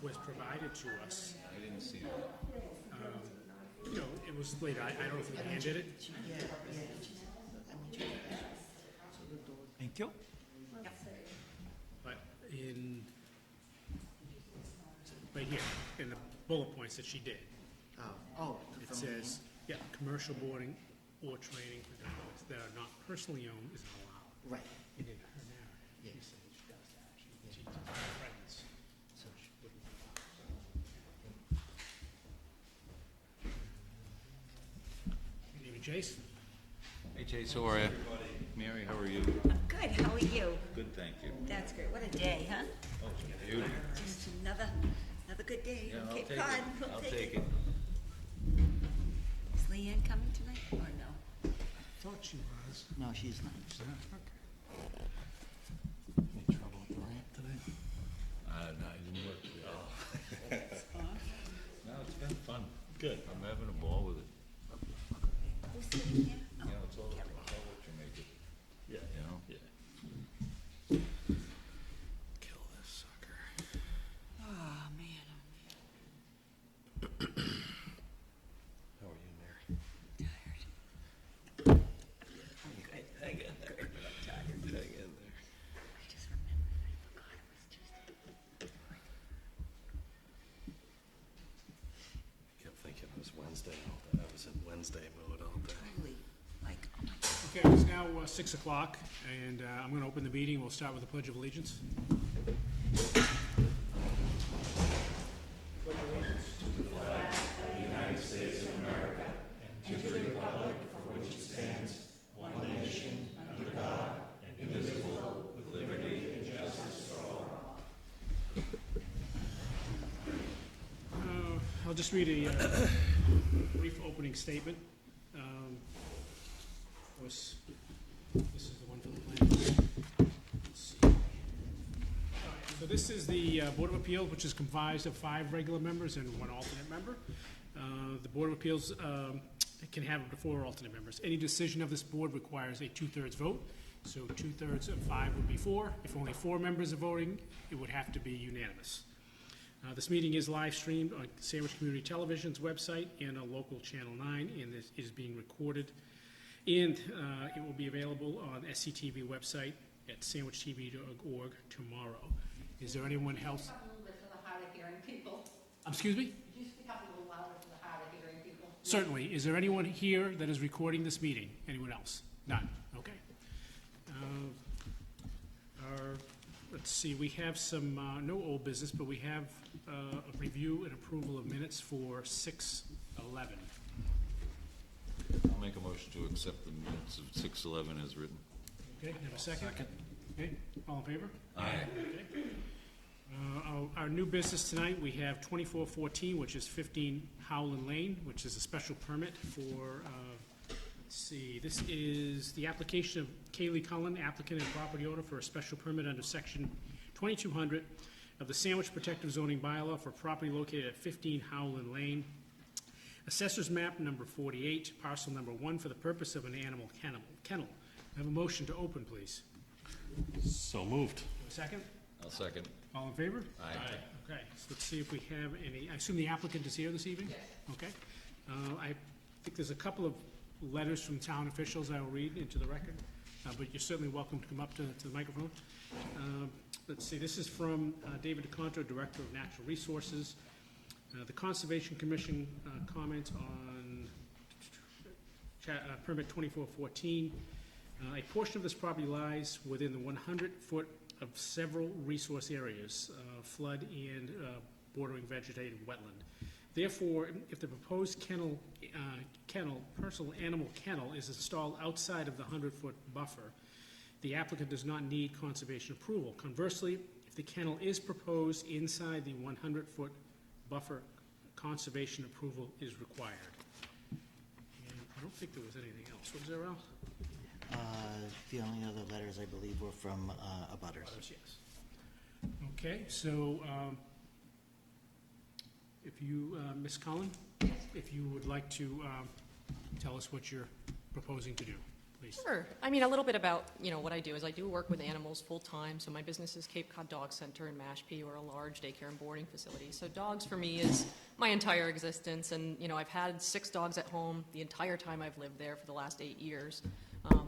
was provided to us. I didn't see that. It was later. I don't know if Leanne did it. Thank you. But right here, in the bullet points that she did, it says, commercial boarding or training for dogs that are not personally owned is not allowed. Right. And in her narrative, she said she does that. She teaches her friends, so she wouldn't be allowed. Good evening, Chase. Hey Chase, how are you? Mary, how are you? I'm good. How are you? Good, thank you. That's great. What a day, huh? Oh, it's beauty. Just another good day Yeah, from I'll Cape take Cod. it. We'll I'll take take it. it. Is Leanne coming tonight or no? Thought she was. No, she's not. Okay. Any trouble with the ramp today? No, I didn't work today. No, it's been fun. Good. I'm having a ball with it. Who's sitting here? Oh, You know, it's all Kelly. what you make it. Yeah. You know? Yeah. Kill this sucker. Oh, man. How are you, Mary? Tired. I'm good. Hang in there. Good, but I'm tired. Hang in there. I just remembered. I forgot it was just... I kept thinking it was Wednesday all day. I was in Wednesday mode all day. Totally. Like, oh my God. Okay, it's now 6 o'clock, and I'm going to open the meeting. We'll start with the Pledge of Allegiance. I'll just read a brief opening statement. Of course, this is the one for the plan. Let's see. All right, so this is the Board of Appeals, which is comprised of 5 regular members and 1 alternate member. The Board of Appeals can have up to 4 alternate members. Any decision of this board requires a 2/3 vote. So 2/3 of 5 would be 4. If only 4 members are voting, it would have to be unanimous. This meeting is live streamed on Sandwich Community Television's website and on local Channel 9, and this is being recorded. And it will be available on SCTV website at sandwichtv.org tomorrow. Is there anyone else? Speak up a little bit for the hard of hearing people. Excuse me? Could you speak up a little louder for the hard of hearing people? Certainly. Is there anyone here that is recording this meeting? Anyone else? None. Okay. Let's see, we have some, no old business, but we have a review and approval of minutes for 6/11. I'll make a motion to accept the minutes of 6/11 as written. Okay, have a second? Okay, all in favor? Aye. Okay. Our new business tonight, we have 2414, which is 15 Howland Lane, which is a special permit for, let's see, this is the application of Kaylee Cullen, applicant and property owner for a special permit under section 2200 of the Sandwich Protective Zoning Bylaw for property located at 15 Howland Lane. Assessor's map number 48, parcel number 1, for the purpose of an animal kennel. I have a motion to open, please. So moved. Second? I'll second. All in favor? Aye. Okay, so let's see if we have any, I assume the applicant is here this evening? Yes. Okay. I think there's a couple of letters from town officials I will read into the record, but you're certainly welcome to come up to the microphone. Let's see, this is from David DeConto, Director of Natural Resources. The Conservation Commission comments on permit 2414. A portion of this property lies within the 100-foot of several resource areas, flood and bordering vegetated wetland. Therefore, if the proposed personal animal kennel is installed outside of the 100-foot buffer, the applicant does not need conservation approval. Conversely, if the kennel is proposed inside the 100-foot buffer, conservation approval is required. And I don't think there was anything else. Was there else? The only other letters I believe were from abutters. Others, yes. Okay, so if you, Ms. Cullen, if you would like to tell us what you're proposing to do. please. Sure. I mean, a little bit about, what I do is I do work with animals full-time. So my business is Cape Cod Dog Center in Mashpee. We're a large daycare and boarding facility. So dogs for me is my entire existence. And, I've had 6 dogs at home the entire time I've lived there for the last 8 years,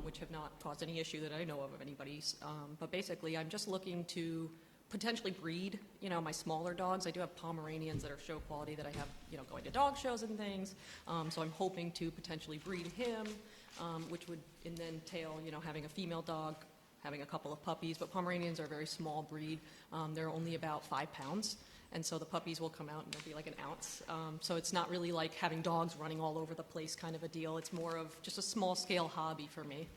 which have not caused any issue that I know of anybody's. But basically, I'm just looking to potentially breed, my smaller dogs. I do have Pomeranians that are show quality that I have, going to dog shows and things. So I'm hoping to potentially breed him, which would then entail, having a female dog, having a couple of puppies. But Pomeranians are a very small breed. They're only about 5 pounds. And so the puppies will come out and they'll be like an ounce. So it's not really like having dogs running all over the place kind of a deal. It's more of just a small scale hobby for me.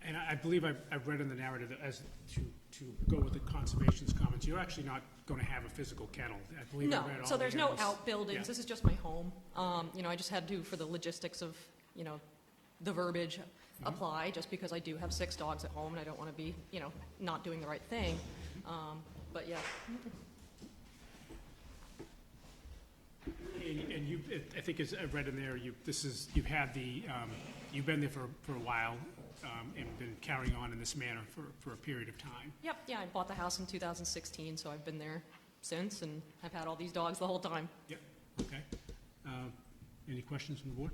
And I believe I've read in the narrative that as to go with the conservation's comments, you're actually not going to have a physical kennel. I believe I No, read all so the there's no animals. outbuildings. Yeah. This is just my home. I just had to, for the logistics of, the verbiage apply, just because I do have 6 dogs at home and I don't want to be, not doing the right thing. But yeah. And you, I think as I read in there, you've had you've been there for a while, and been carrying on in this manner for a period of time. Yep, yeah, I bought the house in 2016, so I've been there since, and I've had all these dogs the whole time. Yep, okay. Any questions from the board?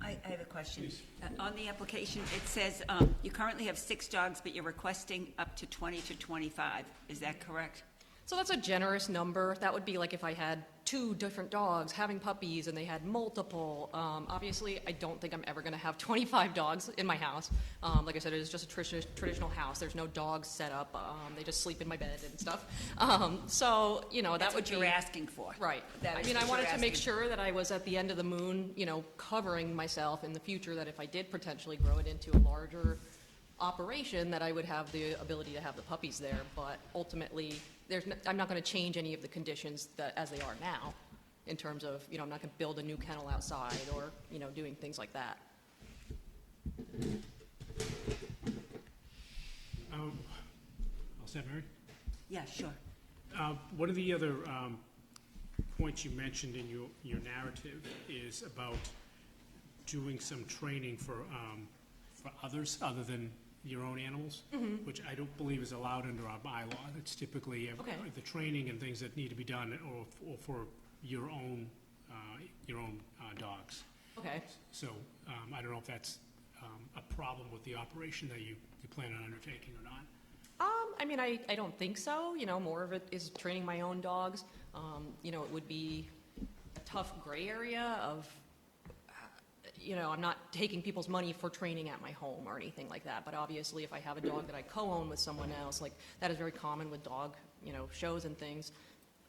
I have a question. Please. On the application, it says you currently have 6 dogs, but you're requesting up to 20 to 25. Is that correct? So that's a generous number. That would be like if I had 2 different dogs having puppies and they had multiple. Obviously, I don't think I'm ever going to have 25 dogs in my house. Like I said, it is just a traditional house. There's no dogs set up. They just sleep in my bed and stuff. So, that That's would what be... you're asking for. Right. That I is mean, I what wanted you're to make asking. sure that I was at the end of the moon, covering myself in the future, that if I did potentially grow it into a larger operation, that I would have the ability to have the puppies there. But ultimately, I'm not going to change any of the conditions as they are now, in terms of, I'm not going to build a new kennel outside or, doing things like that. All set, Mary? Yeah, sure. One of the other points you mentioned in your narrative is about doing some training for others other than your own animals, which I don't believe is allowed under our bylaw. It's typically Okay. the training and things that need to be done, or for your own dogs. Okay. So I don't know if that's a problem with the operation that you plan on undertaking or not. I mean, I don't think so. More of it is training my own dogs. It would be a tough gray area of, I'm not taking people's money for training at my home or anything like that. But obviously, if I have a dog that I co-own with someone else, like that is very common with dog, shows and things,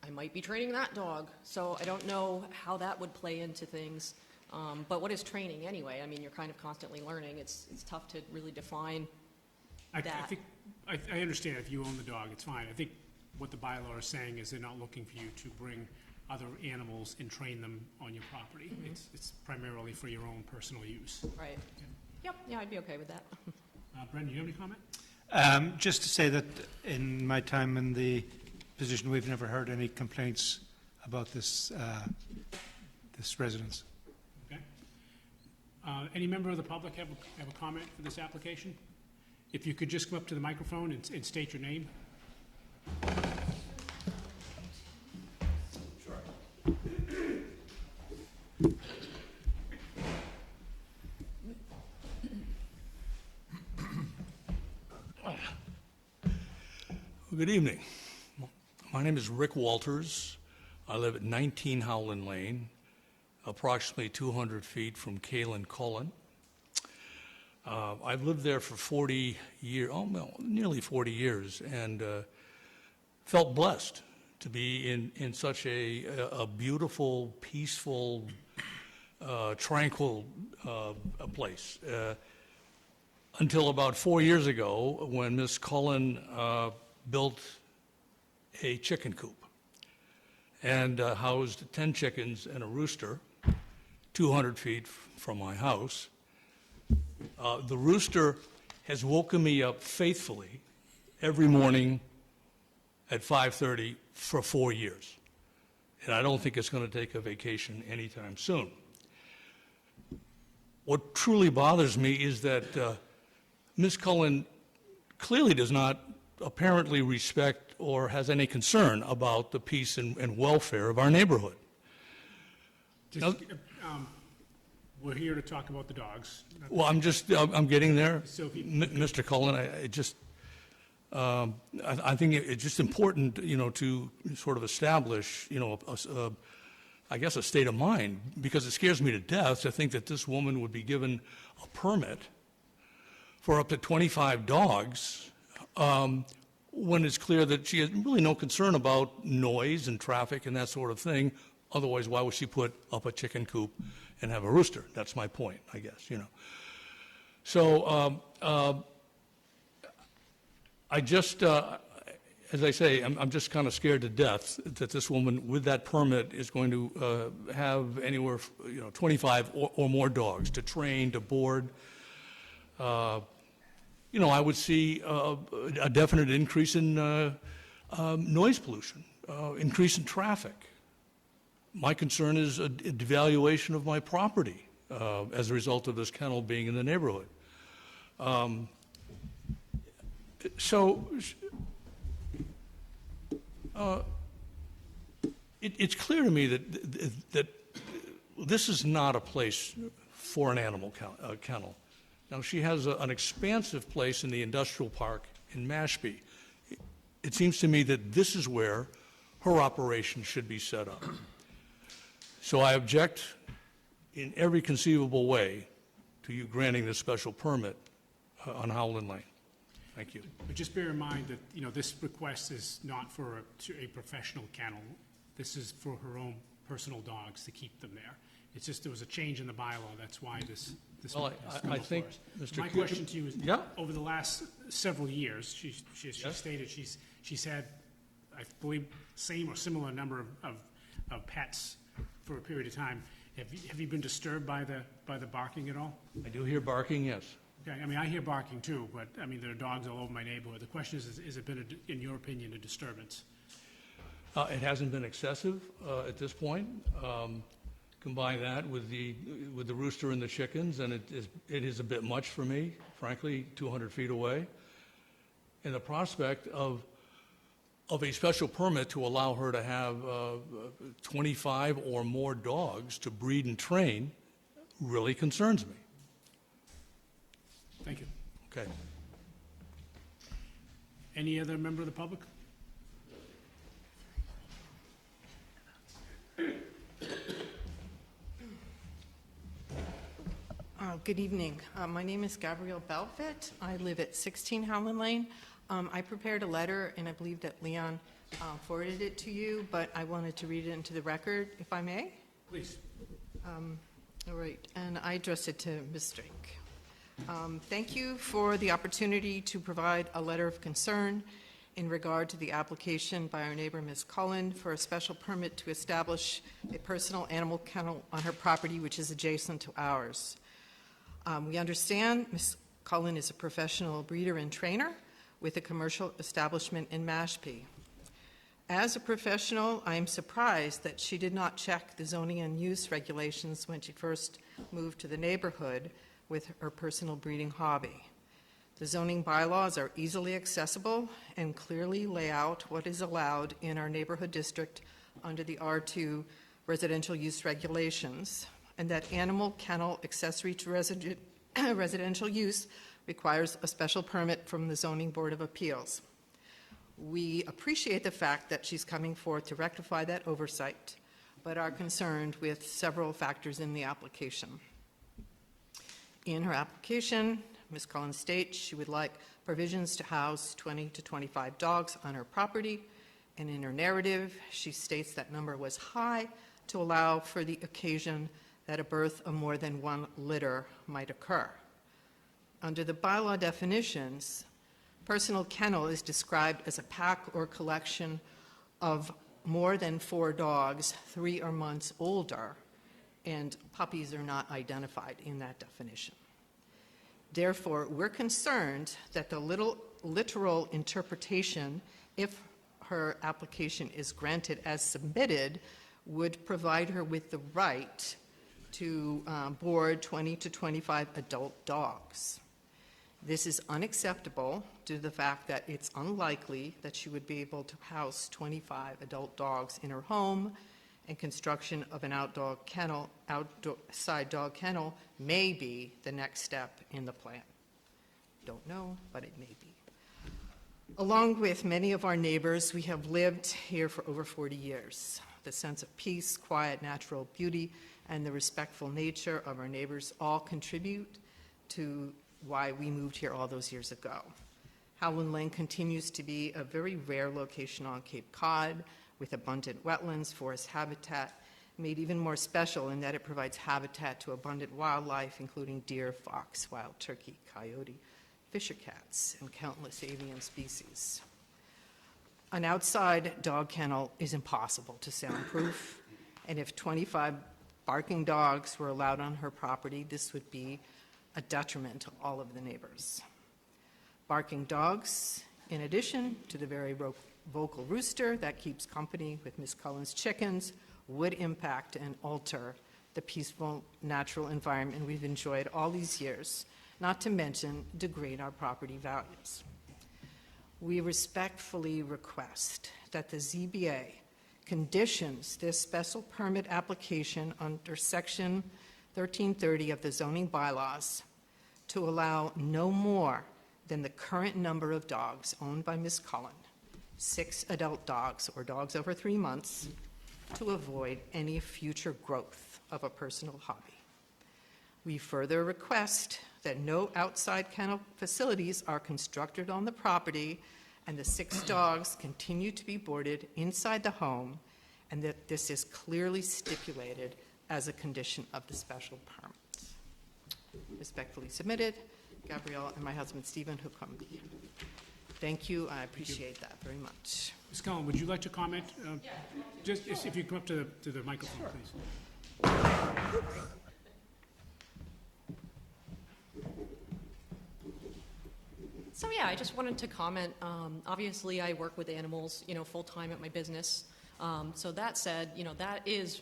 I might be training that dog. So I don't know how that would play into things. But what is training anyway? I mean, you're kind of constantly learning. It's tough to really define I that. think, I understand if you own the dog, it's fine. I think what the bylaw is saying is they're not looking for you to bring other animals and train them on your property. It's primarily for your own personal use. Right. Yep, yeah, I'd be okay with that. Brendan, you have any comment? Just to say that in my time in the position, we've never heard any complaints about this residence. Okay. Any member of the public have a comment for this application? If you could just come up to the microphone and state your name. Good evening. My name is Rick Walters. I live at 19 Howland Lane, approximately 200 feet from Kalen Cullen. I've lived there for 40 years, nearly 40 years, and felt blessed to be in such a beautiful, peaceful, tranquil place. Until about 4 years ago, when Ms. Cullen built a chicken coop and housed 10 chickens and a rooster 200 feet from my house. The rooster has woken me up faithfully every morning at 5:30 for 4 years. And I don't think it's going to take a vacation anytime soon. what truly bothers me is that Ms. Cullen clearly does not apparently respect or has any concern about the peace and welfare of our neighborhood. Just, we're here to talk about the dogs. Well, I'm getting there. So if you- Mr. Cullen, I think it's just important, to sort of establish, I guess a state of mind, because it scares me to death to think that this woman would be given a permit for up to 25 dogs, when it's clear that she has really no concern about noise and traffic and that sort of thing. Otherwise, why would she put up a chicken coop and have a rooster? That's my point, I guess, So, I just, as I say, I'm just kind of scared to death that this woman with that permit is going to have anywhere, 25 or more dogs to train, to board. I would see a definite increase in noise pollution, increase in traffic. My concern is a devaluation of my property as a result of this kennel being in the neighborhood. It's clear to me that this is not a place for an animal kennel. Now, she has an expansive place in the industrial park in Mashpee. It seems to me that this is where her operation should be set up. So I object in every conceivable way to you granting this special permit on Howland Lane. Thank you. But just bear in mind that, this request is not for a professional kennel. This is for her own personal dogs to keep them there. It's just there was a change in the bylaw, that's why this Well, has come I before think, us. Mr. My Coogan- question to you is, Yeah. over the last several years, she Yes. stated she's had, I believe, same or similar number of pets for a period of time. Have you been disturbed by the barking at all? I do hear barking, yes. Okay, I hear barking too, but, there are dogs all over my neighborhood. The question is it been, in your opinion, a disturbance? It hasn't been excessive at this point. Combine that with the rooster and the chickens, and it is a bit much for me, frankly, 200 feet away. And the prospect of a special permit to allow her to have 25 or more dogs to breed and train really concerns me. Thank you. Okay. Any other member of the public? Good evening. My name is Gabrielle Belfit. I live at 16 Howland Lane. I prepared a letter, and I believe that Leon forwarded it to you, but I wanted to read it into the record, if I may. Please. All right, and I address it to Ms. Drake. Thank you for the opportunity to provide a letter of concern in regard to the application by our neighbor, Ms. Cullen, for a special permit to establish a personal animal kennel on her property, which is adjacent to ours. We understand Ms. Cullen is a professional breeder and trainer with a commercial establishment in Mashpee. As a professional, I am surprised that she did not check the zoning and use regulations when she first moved to the neighborhood with her personal breeding hobby. The zoning bylaws are easily accessible and clearly lay out what is allowed in our neighborhood district under the R2 residential use regulations, and that animal kennel accessory to residential use requires a special permit from the Zoning Board of Appeals. We appreciate the fact that she's coming forth to rectify that oversight, but are concerned with several factors in the application. In her application, Ms. Cullen states she would like provisions to house 20 to 25 dogs on her property, and in her narrative, she states that number was high to allow for the occasion that a birth of more than one litter might occur. Under the bylaw definitions, personal kennel is described as a pack or collection of more than 4 dogs, 3 or months older, and puppies are not identified in that definition. Therefore, we're concerned that the literal interpretation, if her application is granted as submitted, would provide her with the right to board 20 to 25 adult dogs. This is unacceptable due to the fact that it's unlikely that she would be able to house 25 adult dogs in her home, and construction of an outside dog kennel may be the next step in the plan. Don't know, but it may be. Along with many of our neighbors, we have lived here for over 40 years. The sense of peace, quiet, natural beauty, and the respectful nature of our neighbors all contribute to why we moved here all those years ago. Howland Lane continues to be a very rare location on Cape Cod with abundant wetlands, forest habitat, made even more special in that it provides habitat to abundant wildlife, including deer, fox, wild turkey, coyote, fisher cats, and countless avian species. An outside dog kennel is impossible to soundproof, and if 25 barking dogs were allowed on her property, this would be a detriment to all of the neighbors. Barking dogs, in addition to the very vocal rooster that keeps company with Miss Cullen's chickens, would impact and alter the peaceful natural environment we've enjoyed all these years, not to mention degrade our property values. We respectfully request that the ZBA conditions this special permit application under Section 1330 of the zoning bylaws to allow no more than the current number of dogs owned by Ms. Cullen, 6 adult dogs or dogs over 3 months, to avoid any future growth of a personal hobby. We further request that no outside kennel facilities are constructed on the property and the 6 dogs continue to be boarded inside the home, and that this is clearly stipulated as a condition of the special permit. Respectfully submitted, Gabrielle and my husband Stephen, who come here. Thank you, I appreciate that very much. Ms. Cullen, would you like to comment? Just if you come up to the microphone, please. So yeah, I just wanted to comment. Obviously, I work with animals, full time at my business. So that said, that is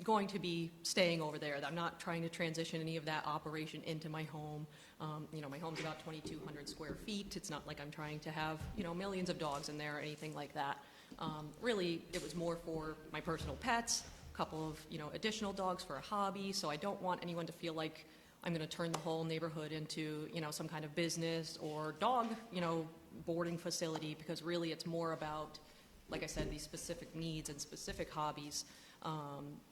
going to be staying over there. I'm not trying to transition any of that operation into my home. My home's about 2,200 square feet. It's not like I'm trying to have, millions of dogs in there or anything like that. Really, it was more for my personal pets, a couple of, additional dogs for a hobby. So I don't want anyone to feel like I'm going to turn the whole neighborhood into, some kind of business or dog, boarding facility, because really it's more about, like I said, these specific needs and specific hobbies.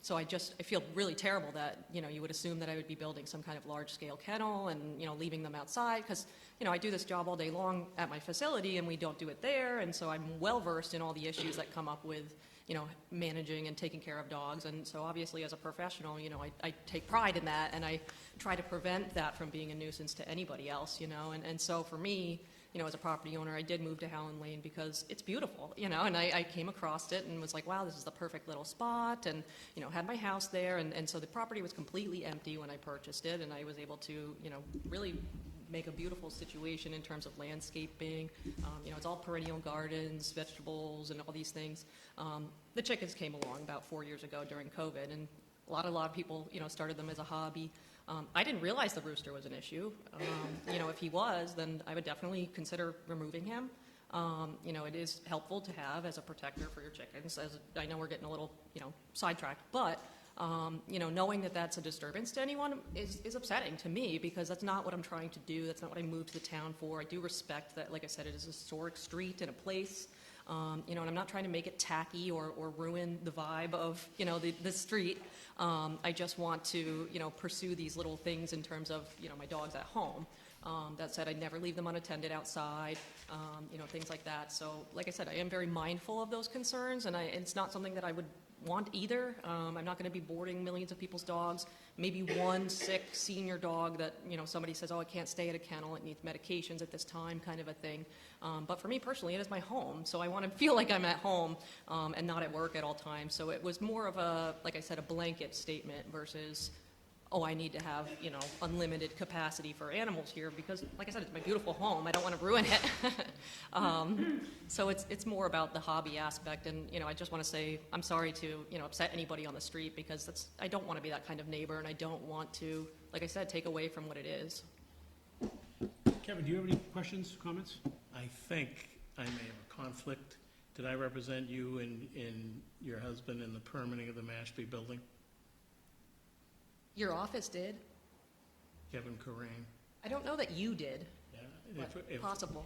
So I feel really terrible that, you would assume that I would be building some kind of large-scale kennel and, leaving them outside, because, I do this job all day long at my facility and we don't do it there, and so I'm well-versed in all the issues that come up with, managing and taking care of dogs. And so obviously as a professional, I take pride in that, and I try to prevent that from being a nuisance to anybody else, and so for me, as a property owner, I did move to Howland Lane because it's beautiful, and I came across it and was like, wow, this is the perfect little spot, and, had my house there, and so the property was completely empty when I purchased it, and I was able to, really make a beautiful situation in terms of landscaping. It's all perennial gardens, vegetables, and all these things. The chickens came along about 4 years ago during COVID, and a lot of people, started them as a hobby. I didn't realize the rooster was an issue. If he was, then I would definitely consider removing him. It is helpful to have as a protector for your chickens. As I know we're getting a little, sidetracked, but knowing that that's a disturbance to anyone is upsetting to me, because that's not what I'm trying to do. That's not what I moved to the town for. I do respect that, like I said, it is a historic street and a place. And I'm not trying to make it tacky or ruin the vibe of, the street. I just want to, pursue these little things in terms of, my dogs at home. That said, I'd never leave them unattended outside, things like that. So, like I said, I am very mindful of those concerns, and it's not something that I would want either. I'm not going to be boarding millions of people's dogs. Maybe one sick senior dog that, somebody says, oh, it can't stay at a kennel, it needs medications at this time, kind of a thing. But for me personally, it is my home, so I want to feel like I'm at home and not at work at all times. So it was more of a, like I said, a blanket statement versus oh, I need to have, you know, unlimited capacity for animals here because, like I said, it's my beautiful home. I don't want to ruin it. So it's more about the hobby aspect. And, you know, I just want to say I'm sorry to, you know, upset anybody on the street because I don't want to be that kind of neighbor, and I don't want to, like I said, take away from what it is. Kevin, do you have any questions, comments? I think I may have a conflict. Did I represent you and your husband in the permitting of the Mashpee building? Your office did. Kevin Corain? I don't know that you did, Yeah. but possible.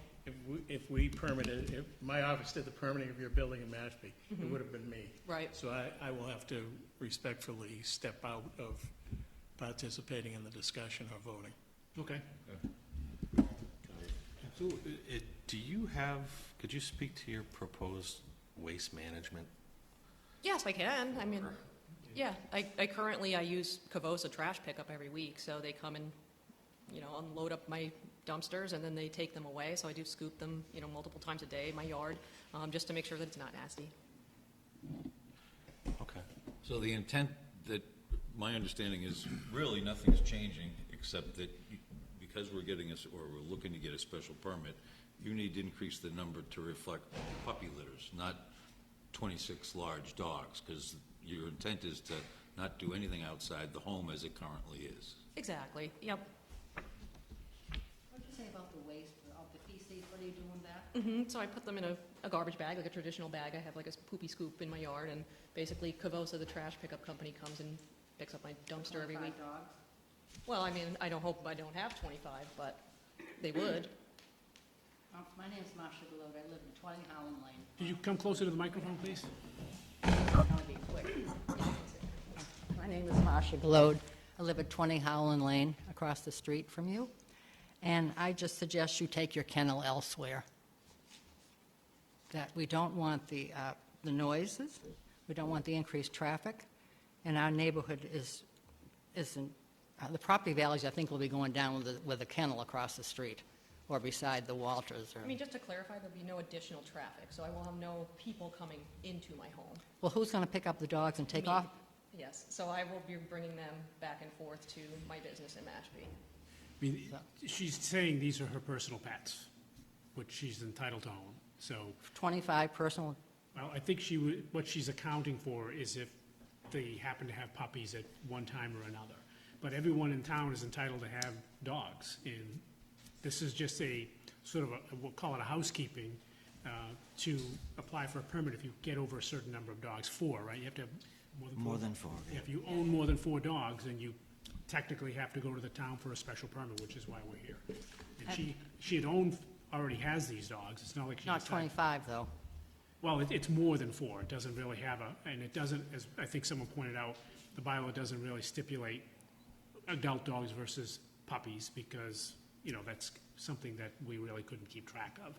If we permitted, if my office did the permitting of your building in Mashpee, it would have been me. Right. So I will have to respectfully step out of participating in the discussion or voting. Okay. Absolutely. Could you speak to your proposed waste management? Yes, I can. I mean, yeah, I currently use Kavosa trash pickup every week, so they come and, you know, unload up my dumpsters and then they take them away. So I do scoop them, you know, multiple times a day in my yard, just to make sure that it's not nasty. Okay. So the intent that, my understanding is really nothing's changing except that because we're getting or we're looking to get a special permit, you need to increase the number to reflect puppy litters, not 26 large dogs, because your intent is to not do anything outside the home as it currently is. Exactly, yep. What did you say about the waste, of the feces? What are you doing with that? So I put them in a garbage bag, like a traditional bag. I have like a poopy scoop in my yard, and basically Kavosa, the trash pickup company, comes and picks up my dumpster every 25 week. dogs? Well, I mean, I don't hope I don't have 25, but they would. My name's Marsha Galode. I live in 20 Howland Lane. Could you come closer to the microphone, please? I'll be quick. My name is Marsha Galode. I live at 20 Howland Lane, across the street from you. And I just suggest you take your kennel elsewhere. That we don't want the noises, we don't want the increased traffic, and our neighborhood isn't, the property values, I think, will be going down with a kennel across the street or beside the Walters. I mean, just to clarify, there'll be no additional traffic, so I will have no people coming into my home. Well, who's going to pick up the dogs and take Me. off? Yes, so I will be bringing them back and forth to my business in Mashpee. I mean, she's saying these are her personal pets, which she's entitled to own. So, 25 personal, well, I think what she's accounting for is if they happen to have puppies at one time or another. But everyone in town is entitled to have dogs, and this is just a sort of we'll call it a housekeeping to apply for a permit if you get over a certain number of dogs. 4, right? You have to have More than 4. Yeah, if you own more than 4 dogs, then you technically have to go to the town for a special permit, which is why we're here. And she already has these dogs. It's not like she not just 25, though. Well, it's more than 4. It doesn't really have and it doesn't, as I think someone pointed out, the bylaw doesn't really stipulate adult dogs versus puppies because, you know, that's something that we really couldn't keep track of.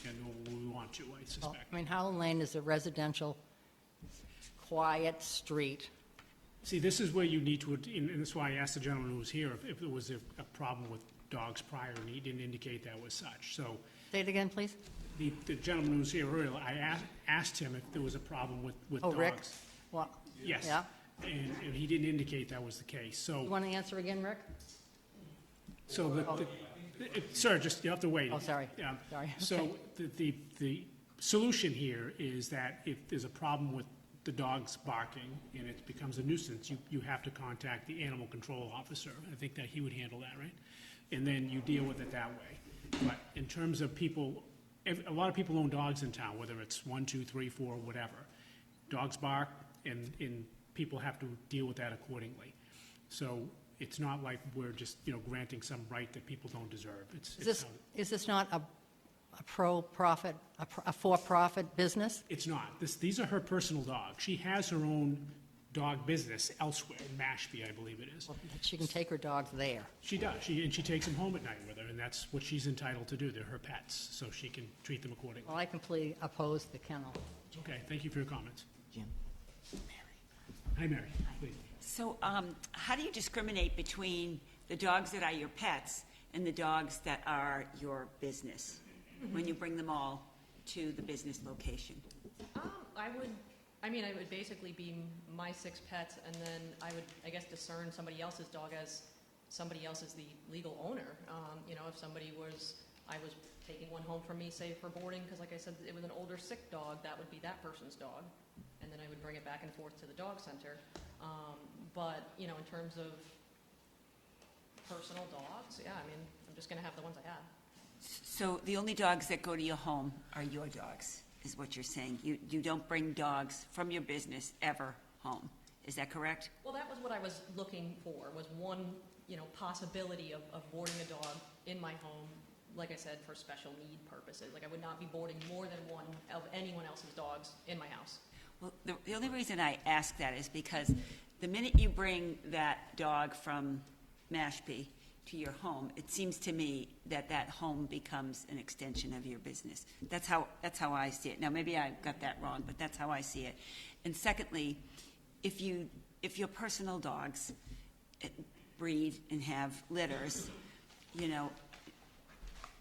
And we want to, I Well, suspect. I mean, Howland Lane is a residential, quiet street. See, this is where you need to, and that's why I asked the gentleman who was here if there was a problem with dogs prior, and he didn't indicate that was such. So Say it again, please. the gentleman who was here earlier, I asked him if there was a problem with Oh, dogs. Rick? Well, Yes. Yeah. And he didn't indicate that was the case. So, you want to answer again, Rick? sir, just, you have to wait. Oh, sorry. Yeah. Sorry. So the solution here is that if there's a problem with the dogs barking and it becomes a nuisance, you have to contact the animal control officer. I think that he would handle that, right? And then you deal with it that way. But in terms of people, a lot of people own dogs in town, whether it's 1, 2, 3, 4, whatever. Dogs bark and people have to deal with that accordingly. So it's not like we're just, you know, granting some right that people don't deserve. Is this not a pro-profit, a for-profit business? It's not. These are her personal dogs. She has her own dog business elsewhere, in Mashpee, I believe it is. Well, she can take her dogs there. She does. And she takes them home at night with her, and that's what she's entitled to do. They're her pets, so she can treat them accordingly. Well, I completely oppose the kennel. Okay, thank you for your comments. Jim? Hi, Mary, please. So how do you discriminate between the dogs that are your pets and the dogs that are your business when you bring them all to the business location? I would I mean, it would basically be my 6 pets, and then I would, I guess, discern somebody else's dog as somebody else is the legal owner. You know, if I was taking one home from me, say, for boarding, because like I said, it was an older sick dog, that would be that person's dog. And then I would bring it back and forth to the dog center. But, you know, in terms of personal dogs, yeah, I mean, I'm just going to have the ones I have. So the only dogs that go to your home are your dogs, is what you're saying? You don't bring dogs from your business ever home, is that correct? Well, that was what I was looking for, was one, you know, possibility of boarding a dog in my home, like I said, for special need purposes. Like, I would not be boarding more than one of anyone else's dogs in my house. Well, the only reason I ask that is because the minute you bring that dog from Mashpee to your home, it seems to me that that home becomes an extension of your business. That's how I see it. Now, maybe I got that wrong, but that's how I see it. And secondly, if your personal dogs breed and have litters, you know,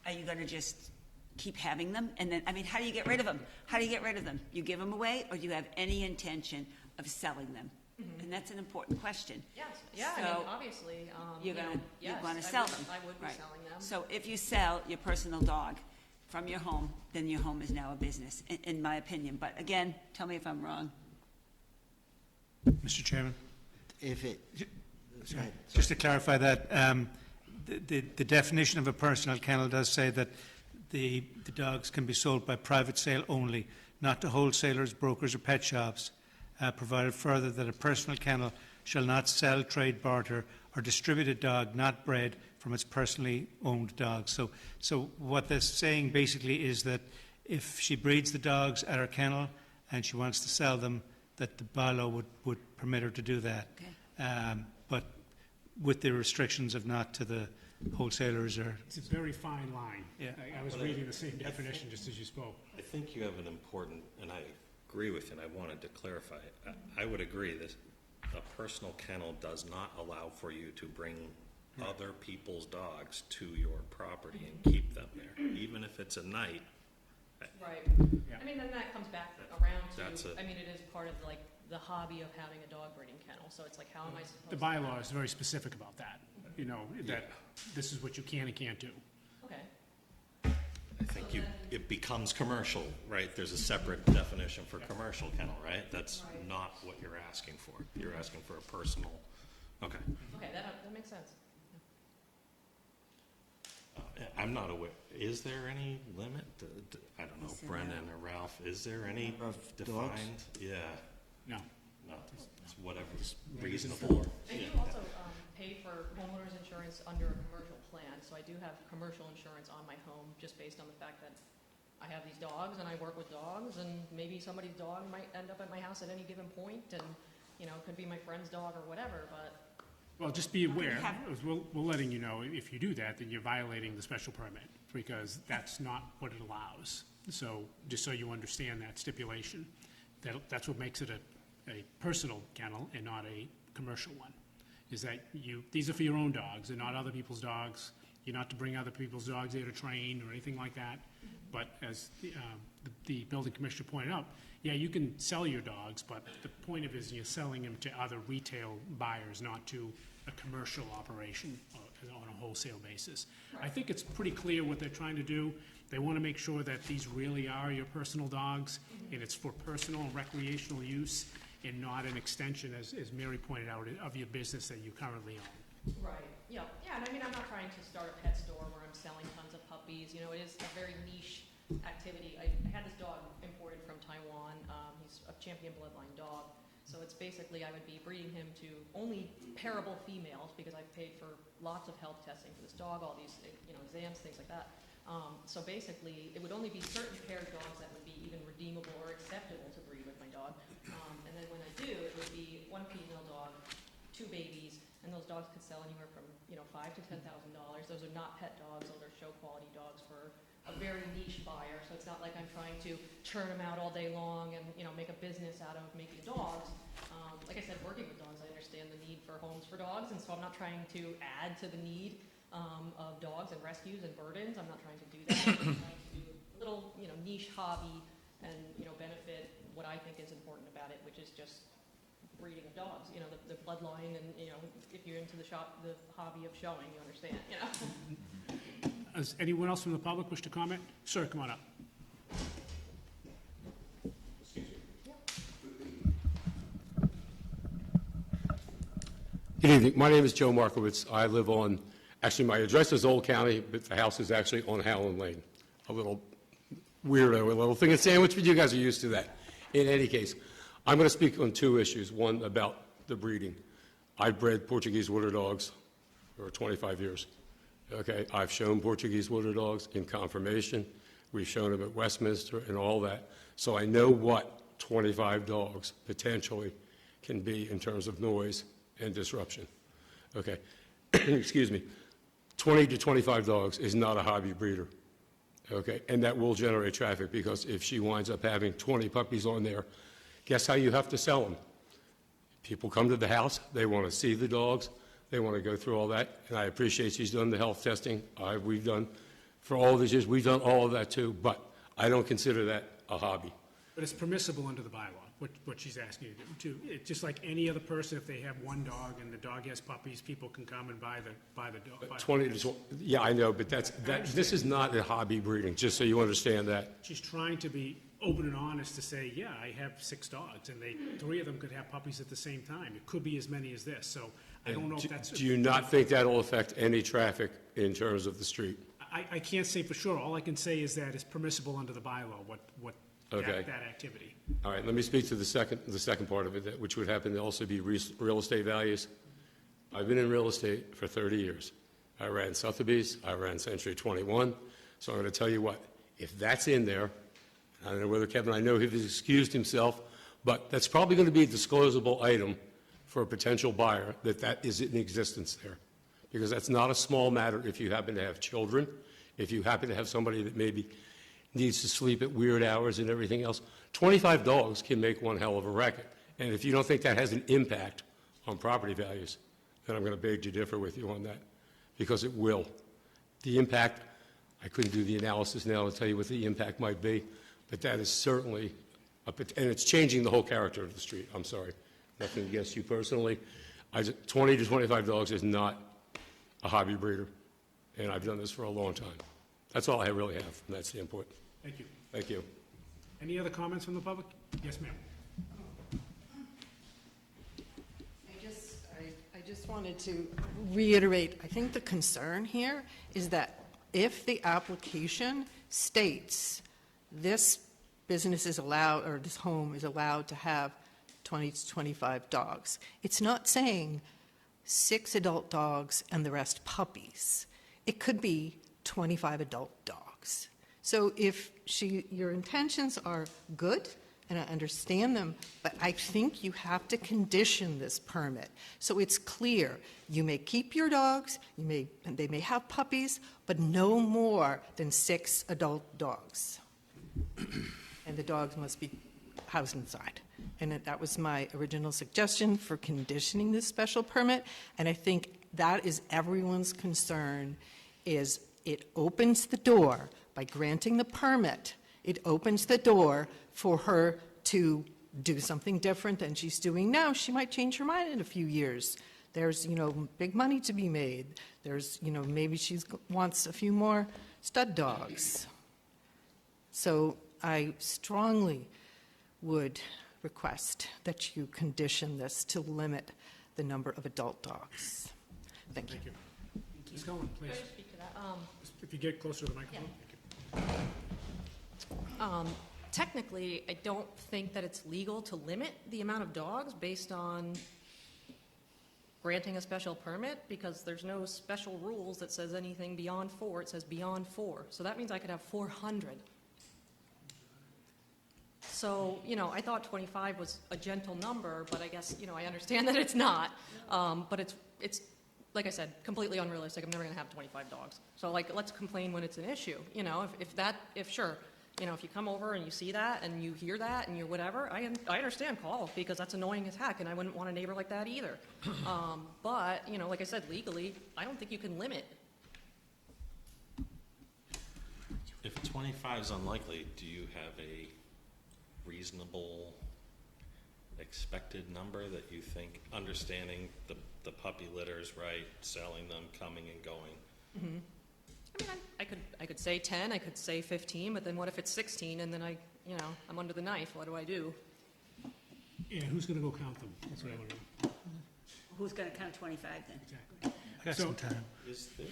are you going to just keep having them? And then, I mean, how do you get rid of them? How do you get rid of them? You give them away, or do you have any intention of selling them? Mm-hmm. And that's an important question. Yes, yeah, I So, mean, obviously, you're you know, gonna yes, sell them. I would be Right. selling them. So if you sell your personal dog from your home, then your home is now a business, in my opinion. But again, tell me if I'm wrong. Mr. Chairman? If it, go ahead. Just to clarify that, the definition of a personal kennel does say that the dogs can be sold by private sale only, not to wholesalers, brokers, or pet shops, provided further that a personal kennel shall not sell, trade, barter, or distribute a dog not bred from its personally owned dogs. So what that's saying basically is that if she breeds the dogs at her kennel and she wants to sell them, that the bylaw would permit her to do that. Okay. But with the restrictions of not to the wholesalers or... It's a very fine line. Yeah. I was reading the same definition just as you spoke. I think you have an important, and I agree with you, and I wanted to clarify. I would agree that a personal kennel does not allow for you to bring other people's dogs to your property and keep them there, even if it's a night. Right. Yeah. I mean, then that comes back around That's to, it. I mean, it is part of like the hobby of having a dog breeding kennel, so it's like, how am I supposed to? The bylaw is very specific about that, you know, that this is what you can and can't do. Okay. I think it becomes commercial, right? There's a separate definition for commercial kennel, right? That's not what you're asking for. You're asking for a personal, okay. Okay, that makes sense. I'm not aware, is there any limit? I don't know, Is there Brendan or Ralph, is there any Number of dogs? defined? Yeah, No. no, it's whatever's Maybe it's reasonable. I do also pay for homeowners insurance under a commercial plan, so I do have commercial insurance on my home, just based on the fact that I have these dogs and I work with dogs, and maybe somebody's dog might end up at my house at any given point, and, you know, it could be my friend's dog or whatever, but Well, just be aware, have- as we're letting you know, if you do that, then you're violating the special permit, because that's not what it allows. So, just so you understand that stipulation, that's what makes it a personal kennel and not a commercial one, is that these are for your own dogs, they're not other people's dogs. You're not to bring other people's dogs there to train or anything like that. But as the building commissioner pointed out, yeah, you can sell your dogs, but the point of it is you're selling them to other retail buyers, not to a commercial operation on a wholesale basis. I think it's pretty clear what they're trying to do. They want to make sure that these really are your personal dogs, and it's for personal and recreational use, and not an extension, as Mary pointed out, of your business that you currently own. right, yeah, and I mean, I'm not trying to start a pet store where I'm selling tons of puppies, you know, it is a very niche activity. I had this dog imported from Taiwan, he's a champion bloodline dog, so it's basically, I would be breeding him to only pairable females, because I've paid for lots of health testing for this dog, all these, you know, exams, things like that. So basically, it would only be certain paired dogs that would be even redeemable or acceptable to breed with my dog. And then when I do, it would be one female dog, 2 babies, and those dogs could sell anywhere from, you know, $5,000 to $10,000. Those are not pet dogs; those are show quality dogs for a very niche buyer. So it's not like I'm trying to churn them out all day long and, you know, make a business out of making dogs. Like I said, working with dogs, I understand the need for homes for dogs, and so I'm not trying to add to the need of dogs and rescues and burdens. I'm not trying to do that. I'm trying to do a little, you know, niche hobby and, you know, benefit what I think is important about it, which is just breeding of dogs, you know, the bloodline, and, you know, if you're into the hobby of showing, you understand, you know. Does anyone else from the public wish to comment? Sir, come on up. Good evening. My name is Joe Markowitz. I live on, actually, my address is Old County, but the house is actually on Howland Lane. A little weirdo, a little thing in Sandwich, but you guys are used to that. In any case, I'm going to speak on two issues. One, about the breeding. I've bred Portuguese water dogs for 25 years. Okay, I've shown Portuguese water dogs in confirmation. We've shown them at Westminster and all that. So I know what 25 dogs potentially can be in terms of noise and disruption. Okay, excuse me. 20 to 25 dogs is not a hobby breeder. Okay, and that will generate traffic, because if she winds up having 20 puppies on there, guess how you have to sell them? People come to the house, they want to see the dogs, they want to go through all that, and I appreciate she's done the health testing. We've done, for all these years, we've done all of that too, but I don't consider that a hobby. But it's permissible under the bylaw, what she's asking you to do. It's just like any other person, if they have one dog and the dog has puppies, people can come and buy the dog. 20 to 20, yeah, I know, but this is not a hobby breeding, just so you understand that. She's trying to be open and honest to say, yeah, I have 6 dogs, and 3 of them could have puppies at the same time. It could be as many as this, so I don't know if that's... Do you not think that'll affect any traffic in terms of the street? I can't say for sure. All I can say is that it's permissible under the bylaw, Okay. that activity. All right, let me speak to the second part of it, which would happen to also be real estate values. I've been in real estate for 30 years. I ran Sotheby's, I ran Century 21, so I'm going to tell you what, if that's in there, I don't know whether Kevin, I know he's excused himself, but that's probably going to be a disclosable item for a potential buyer, that is in existence there. Because that's not a small matter if you happen to have children, if you happen to have somebody that maybe needs to sleep at weird hours and everything else. 25 dogs can make one hell of a racket. And if you don't think that has an impact on property values, then I'm going to beg to differ with you on that, because it will. The impact, I couldn't do the analysis now to tell you what the impact might be, but that is certainly, and it's changing the whole character of the street. I'm sorry. Nothing against you personally. 20 to 25 dogs is not a hobby breeder, and I've done this for a long time. That's all I really have from that standpoint. Thank you. Thank you. Any other comments from the public? Yes, ma'am. I just wanted to reiterate, I think the concern here is that if the application states this business is allowed, or this home is allowed to have 20 to 25 dogs, it's not saying 6 adult dogs and the rest puppies. It could be 25 adult dogs. So if your intentions are good, and I understand them, but I think you have to condition this permit. So it's clear, you may keep your dogs, they may have puppies, but no more than 6 adult dogs. And the dogs must be housed inside. And that was my original suggestion for conditioning this special permit. And I think that is everyone's concern, is it opens the door, by granting the permit, it opens the door for her to do something different than she's doing now. She might change her mind in a few years. There's, big money to be made. There's, maybe she wants a few more stud dogs. So I strongly would request that you condition this to limit the number of adult dogs. Thank you. Thank you. Ms. Cohen, please. Can I speak to that? If you get closer to the microphone. Yeah. Thank you. Technically, I don't think that it's legal to limit the amount of dogs based on granting a special permit, because there's no special rules that says anything beyond 4. It says beyond 4. So that means I could have 400. So, I thought 25 was a gentle number, but I guess, I understand that it's not. But it's, like I said, completely unrealistic. I'm never going to have 25 dogs. So, let's complain when it's an issue. If you come over and you see that and you hear that and you're whatever, I understand, call, because that's annoying as heck, and I wouldn't want a neighbor like that either. But, like I said, legally, I don't think you can limit. If 25 is unlikely, do you have a reasonable expected number that you think, understanding the puppy litters, right, selling them, coming and going? I mean, I could say 10, I could say 15, but then what if it's 16 and then I'm under the knife? What do I do? Yeah, who's gonna go count them? That's what I want to know. Who's going to count 25 then? Exactly. Got So- some time. Is there,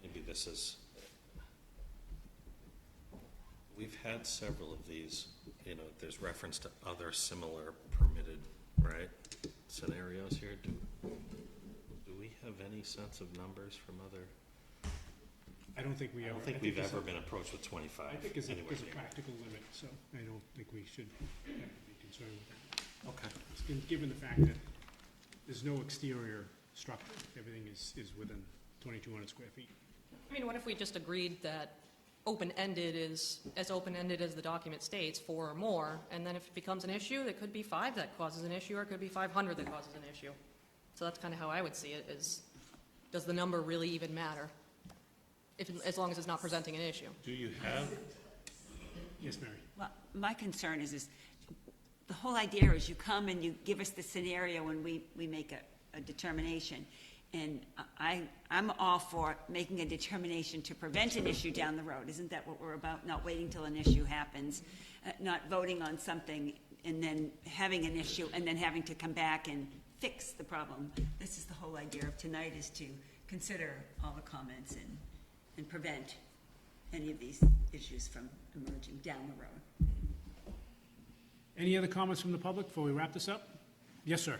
maybe this is, we've had several of these, there's reference to other similar permitted, right, scenarios here. Do we have any sense of numbers from other? I don't think we I ever. don't think we've ever been approached with 25. I think it's a anywhere near. practical limit, so I don't think we should be concerned with that. Okay. Given the fact that there's no exterior structure, everything is within 2,200 square feet. I mean, what if we just agreed that open-ended is as open-ended as the document states, 4 or more, and then if it becomes an issue, it could be 5 that causes an issue, or it could be 500 that causes an issue. So that's kind of how I would see it, is, does the number really even matter? As long as it's not presenting an issue. Do you have, Yes, Mary? Well, my concern is the whole idea is you come and you give us the scenario and we make a determination. And I'm all for making a determination to prevent an issue down the road. Isn't that what we're about? Not waiting till an issue happens, not voting on something and then having an issue and then having to come back and fix the problem. This is the whole idea of tonight, is to consider all the comments and prevent any of these issues from emerging down the road. Any other comments from the public before we wrap this up? Yes, sir.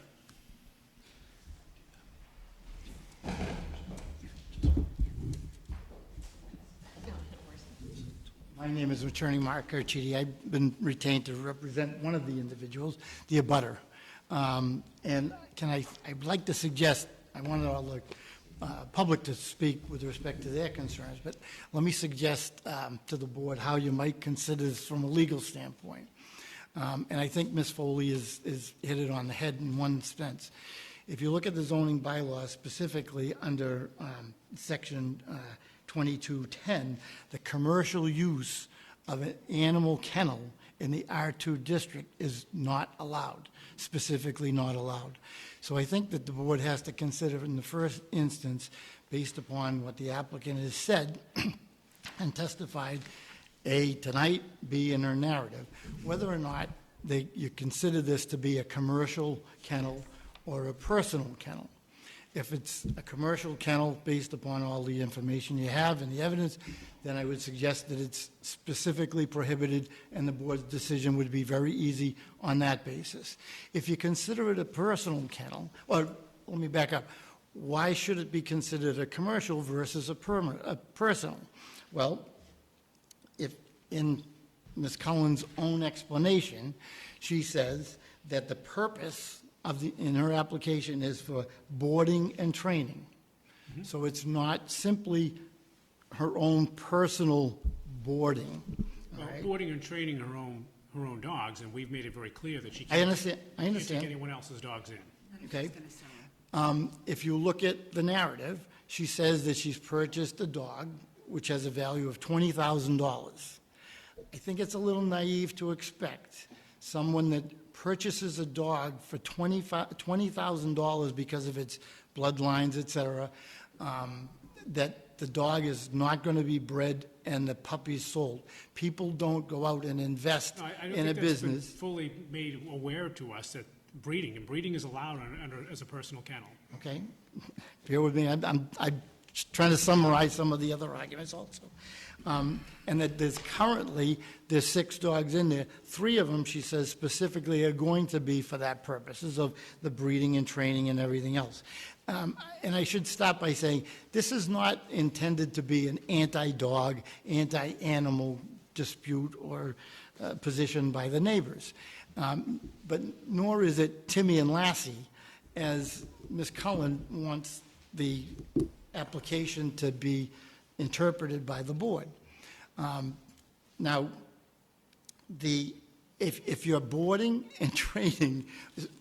My name is Attorney Mark Carchidi. I've been retained to represent one of the individuals, the abutter. And I'd like to suggest, I wanted all the public to speak with respect to their concerns, but let me suggest to the board how you might consider this from a legal standpoint. And I think Ms. Foley is hit it on the head in one sense. If you look at the zoning bylaws, specifically under section 2210, the commercial use of an animal kennel in the R2 district is not allowed, specifically not allowed. So I think that the board has to consider in the first instance, based upon what the applicant has said and testified, A, tonight, B, in her narrative, whether or not you consider this to be a commercial kennel or a personal kennel. If it's a commercial kennel, based upon all the information you have and the evidence, then I would suggest that it's specifically prohibited and the board's decision would be very easy on that basis. If you consider it a personal kennel, or let me back up, why should it be considered a commercial versus a personal? Well, if in Ms. Cullen's own explanation, she says that the purpose in her application is for boarding and training. Mm-hmm. So it's not simply her own personal boarding. all Well, right? boarding and training her own dogs, and we've made it very clear that she I can't understand. take anyone else's dogs in. Okay. Gonna sell them. If you look at the narrative, she says that she's purchased a dog which has a value of $20,000. I think it's a little naive to expect someone that purchases a dog for $20,000 because of its bloodlines, et cetera, that the dog is not going to be bred and the puppy sold. People don't go out and invest No, I don't in a think that's been business. fully made aware to us that breeding is allowed as a personal kennel. Okay? Bear with me, I'm trying to summarize some of the other arguments also. And that there's 6 dogs in there. 3 of them, she says, specifically are going to be for that purposes of the breeding and training and everything else. And I should start by saying, this is not intended to be an anti-dog, anti-animal dispute or position by the neighbors. But nor is it Timmy and Lassie, as Ms. Cullen wants the application to be interpreted by the board. Now, if you're boarding and training,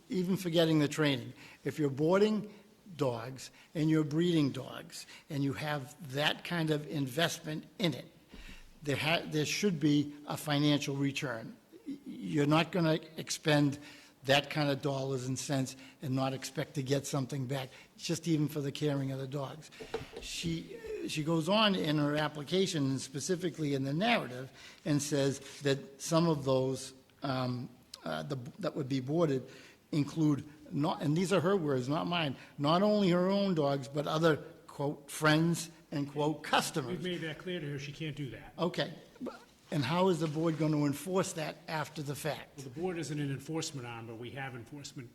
even forgetting the training, if you're boarding dogs and you're breeding dogs and you have that kind of investment in it, there should be a financial return. You're not going to expend that kind of dollars and cents and not expect to get something back, just even for the caring of the dogs. She goes on in her application, and specifically in the narrative, and says that some of those that would be boarded include not, and these are her words, not mine, not only her own dogs, but other, quote, friends and, quote, customers. We've made that clear to her, she can't do that. Okay. And how is the board going to enforce that after the fact? Well, the board isn't an enforcement arm, but we have enforcement.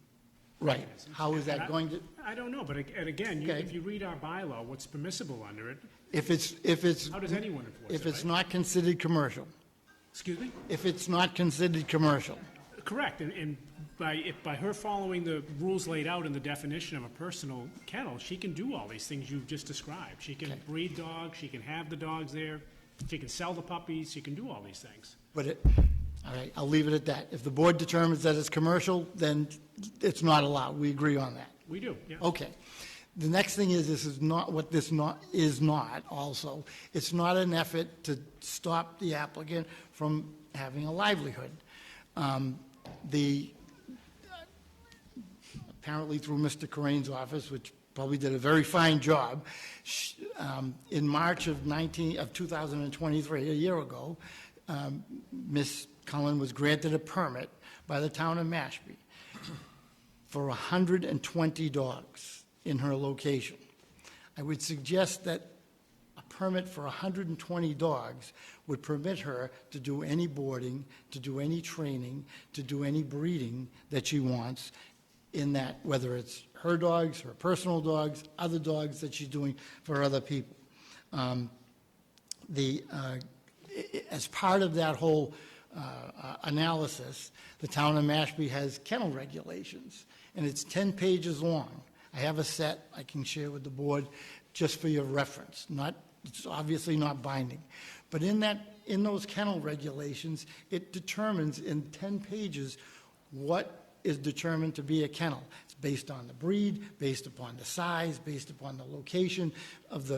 Right. mechanisms. How is And that going to, I don't know, but and again, Okay. if you read our bylaw, what's permissible under it, if it's, how does anyone enforce it, if it's right? not considered commercial? Excuse me? If it's not considered commercial? Correct, and by her following the rules laid out in the definition of a personal kennel, she can do all these things you've just described. She can breed dogs, she can have the dogs there, she can sell the puppies, she can do all these things. But all right, I'll leave it at that. If the board determines that it's commercial, then it's not allowed. We agree on that. We do, yeah. Okay. The next thing is, this is not what this is not also. It's not an effort to stop the applicant from having a livelihood. Apparently through Mr. Corain's office, which probably did a very fine job, in March of 2023, a year ago, Ms. Cullen was granted a permit by the town of Mashpee for 120 dogs in her location. I would suggest that a permit for 120 dogs would permit her to do any boarding, to do any training, to do any breeding that she wants in that, whether it's her dogs, her personal dogs, other dogs that she's doing for other people. As part of that whole analysis, the town of Mashpee has kennel regulations, and it's 10 pages long. I have a set I can share with the board just for your reference. It's obviously not binding. But in those kennel regulations, it determines in 10 pages what is determined to be a kennel. It's based on the breed, based upon the size, based upon the location of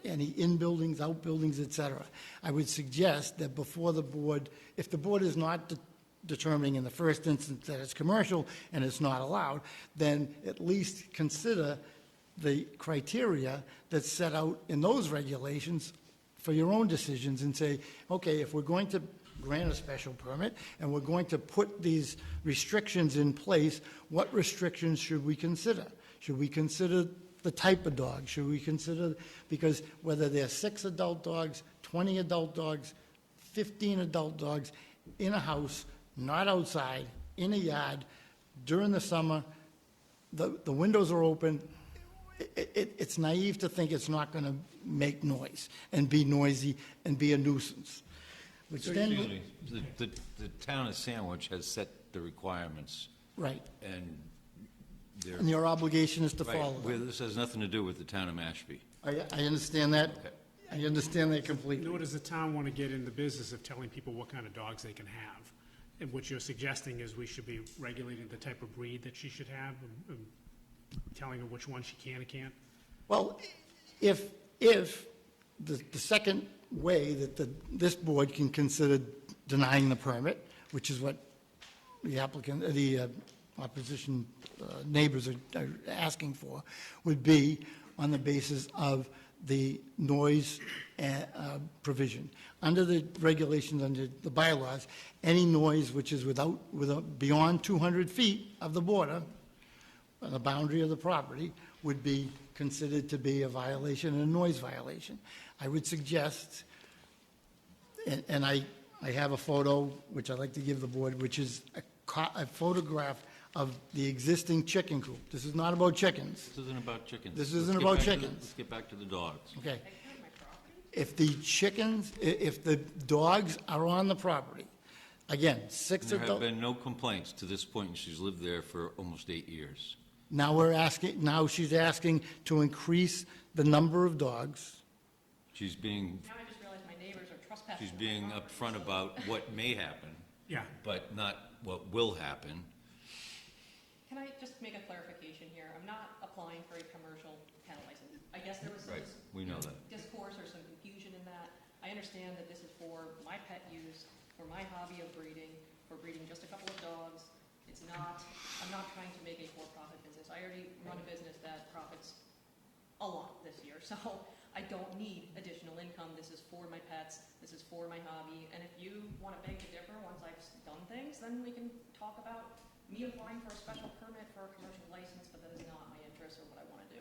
any in-buildings, outbuildings, et cetera. I would suggest that before the board, if the board is not determining in the first instance that it's commercial and it's not allowed, then at least consider the criteria that's set out in those regulations for your own decisions and say, okay, if we're going to grant a special permit and we're going to put these restrictions in place, what restrictions should we consider? Should we consider the type of dog? Should we consider, because whether they're 6 adult dogs, 20 adult dogs, 15 adult dogs in a house, not outside, in a yard, during the summer, the windows are open, it's naive to think it's not going to make noise and be noisy and be a nuisance. Which then, Excuse me, the town of Sandwich has set the requirements, right, and they're. and your obligation is to Right, follow where them. this has nothing to do with the town of Mashpee. I understand that. Okay. I understand that completely. Nor does the town want to get in the business of telling people what kind of dogs they can have. And what you're suggesting is we should be regulating the type of breed that she should have, and telling her which one she can and can't. Well, if the second way that this board can consider denying the permit, which is what the applicant, the opposition neighbors are asking for, would be on the basis of the noise provision. Under the regulations, under the bylaws, any noise which is beyond 200 feet of the border, the boundary of the property, would be considered to be a violation, a noise violation. I would suggest, and I have a photo, which I'd like to give the board, which is a photograph of the existing chicken coop. This is not about chickens. This isn't about chickens. This Let's isn't get about back to chickens. Let's get back to the dogs. Okay. If the chickens, if the dogs are on the property, again, 6 There have adult. been no complaints to this point, and she's lived there for almost 8 years. Now she's asking to increase the number of dogs. She's being, Now I just realized my neighbors are trespassing. she's being upfront about what may happen, Yeah. but not what will happen. Can I just make a clarification here? I'm not applying for a commercial kennel license. I guess there was some Right, we know that. discourse or some confusion in that. I understand understand that this is for my pet use, for my hobby of breeding, for breeding just a couple of dogs. It's not, I'm not trying to make a for-profit business. I already run a business that profits a lot this year, so I don't need additional income. This is for my pets, this is for my hobby, and if you want to beg to differ once I've done things, then we can talk about me applying for a special permit for a commercial license, but that is not my interest or what I want to do.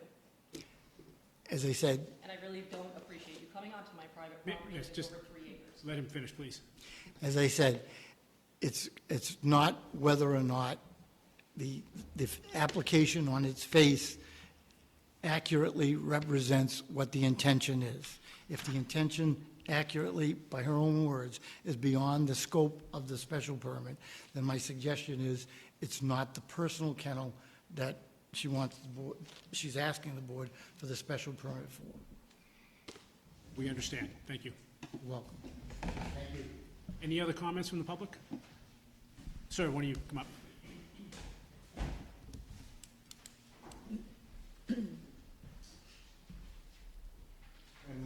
As I said, And I really don't appreciate you coming onto my private property Yes, with just over 3 acres. let him finish, please. as I said, it's not whether or not the application on its face accurately represents what the intention is. If the intention accurately, by her own words, is beyond the scope of the special permit, then my suggestion is it's not the personal kennel that she wants the board, she's asking the board for the special permit for. We understand. Thank you. You're welcome. Any other comments from the public? Sir, why don't you come up?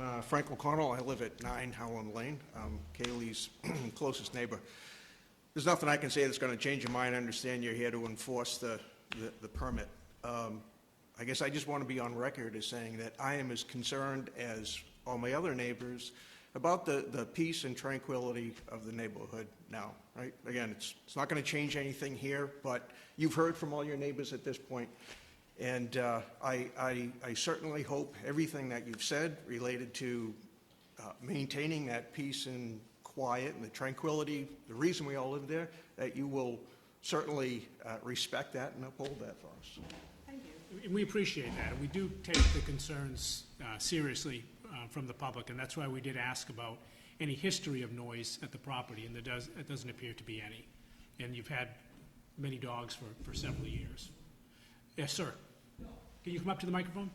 I'm Frank O'Connell. I live at 9 Howland Lane. I'm Kaylee's closest neighbor. There's nothing I can say that's going to change your mind. I understand you're here to enforce the permit. I guess I just want to be on record as saying that I am as concerned as all my other neighbors about the peace and tranquility of the neighborhood now, right? Again, it's not going to change anything here, but you've heard from all your neighbors at this point. And I certainly hope everything that you've said related to maintaining that peace and quiet and the tranquility, the reason we all live there, that you will certainly respect that and uphold that for us. Thank you. And we appreciate that, and we do take the concerns seriously from the public, and that's why we did ask about any history of noise at the property, and there doesn't appear to be any. And you've had many dogs for several years. Yes, sir. Can you come up to the microphone?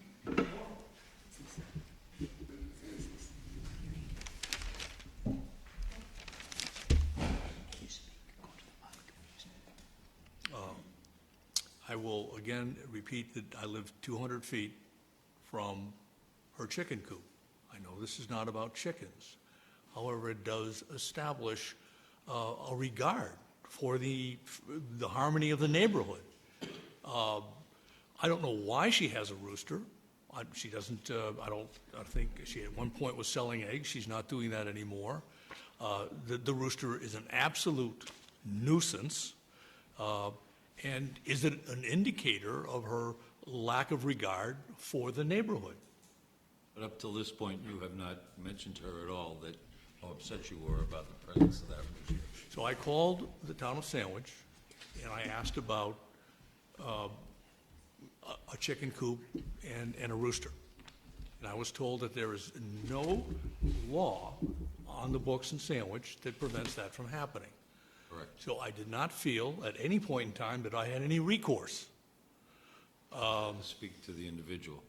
I will again repeat that I live 200 feet from her chicken coop. I know this is not about chickens. However, it does establish a regard for the harmony of the neighborhood. I don't know why she has a rooster. She doesn't, I think she at one point was selling eggs. She's not doing that anymore. The rooster is an absolute nuisance. And is it an indicator of her lack of regard for the neighborhood? But up till this point, you have not mentioned to her at all that how upset you were about the presence of that rooster. So I called the town of Sandwich, and I asked about a chicken coop and a rooster. And I was told that there is no law on the books in Sandwich that prevents that from happening. Correct. So I did not feel at any point in time that I had any recourse. Speak to the individual.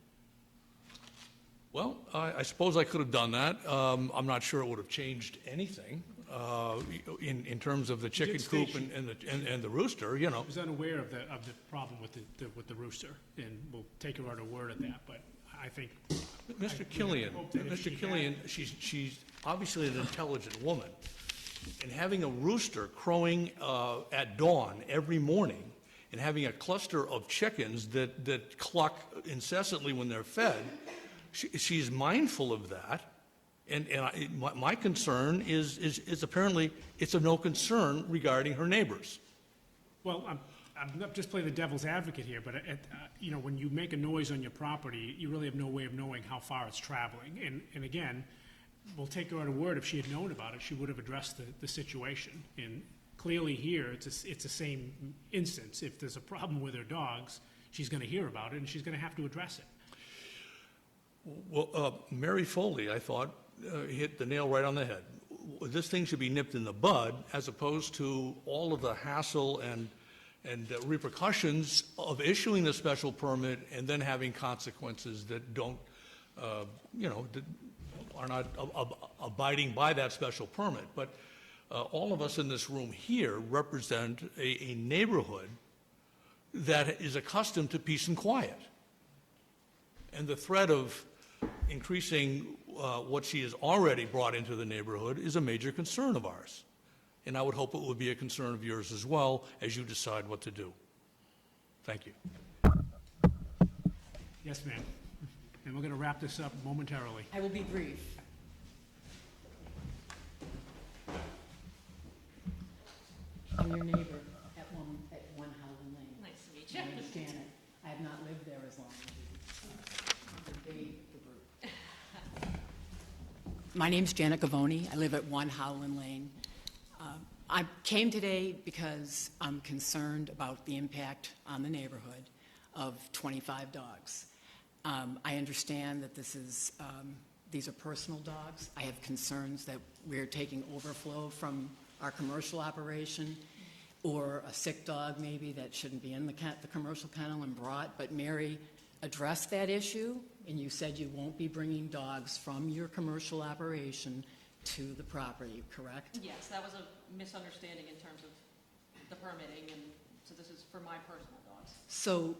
Well, I suppose I could have done that. I'm not sure it would have changed anything in terms of the chicken state coop and the rooster, you know. I was unaware of the problem with the rooster, and we'll take her at her word at that, but I think. Mr. Killian, hope that if she Mr. Killian, she's obviously an intelligent woman. And having a rooster crowing at dawn every morning and having a cluster of chickens that cluck incessantly when they're fed, she's mindful of that. And my concern is apparently it's of no concern regarding her neighbors. Well, I'm not just playing the devil's advocate here, but you know, when you make a noise on your property, you really have no way of knowing how far it's traveling. And again, we'll take her at her word. If she had known about it, she would have addressed the situation. And clearly here, it's the same instance. If there's a problem with her dogs, she's going to hear about it, and she's going to have to address it. Well, Mary Foley, I thought, hit the nail right on the head. This thing should be nipped in the bud, as opposed to all of the hassle and repercussions of issuing the special permit and then having consequences that don't, that are not abiding by that special permit. But all of us in this room here represent a neighborhood that is accustomed to peace and quiet. And the threat of increasing what she has already brought into the neighborhood is a major concern of ours. And I would hope it would be a concern of yours as well as you decide what to do. Thank you. Yes, ma'am. And we're going to wrap this up momentarily. I will be brief. I'm your neighbor at one Howland Lane. Nice to meet My you. name is Janet. I have not lived there as long as you. The group. My name's Janet Gavoni. I live at 1 Howland Lane. I came today because I'm concerned about the impact on the neighborhood of 25 dogs. I understand that these are personal dogs. I have concerns that we're taking overflow from our commercial operation, or a sick dog maybe that shouldn't be in the commercial kennel and brought. But Mary addressed that issue, and you said you won't be bringing dogs from your commercial operation to the property, correct? Yes, that was a misunderstanding in terms of the permitting, and so this is for my personal dogs. So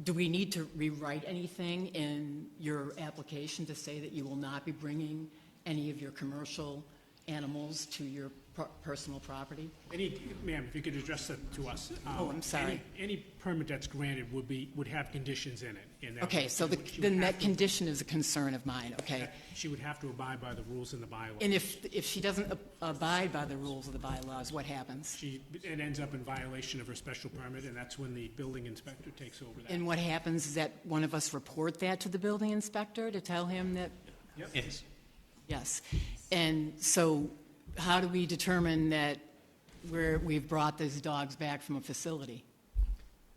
do we need to rewrite anything in your application to say that you will not be bringing any of your commercial animals to your personal property? Ma'am, if you could address that to us. Oh, I'm sorry. Any permit that's granted would have conditions in it. And that Okay, would- so she would then have that to- condition is a concern of mine, okay? She would have to abide by the rules and the bylaws. And if she doesn't abide by the rules of the bylaws, what happens? It ends up in violation of her special permit, and that's when the building inspector takes over that. And what happens is that one of us report that to the building inspector to tell him that? Yes. Yes. And so how do we determine that we've brought these dogs back from a facility?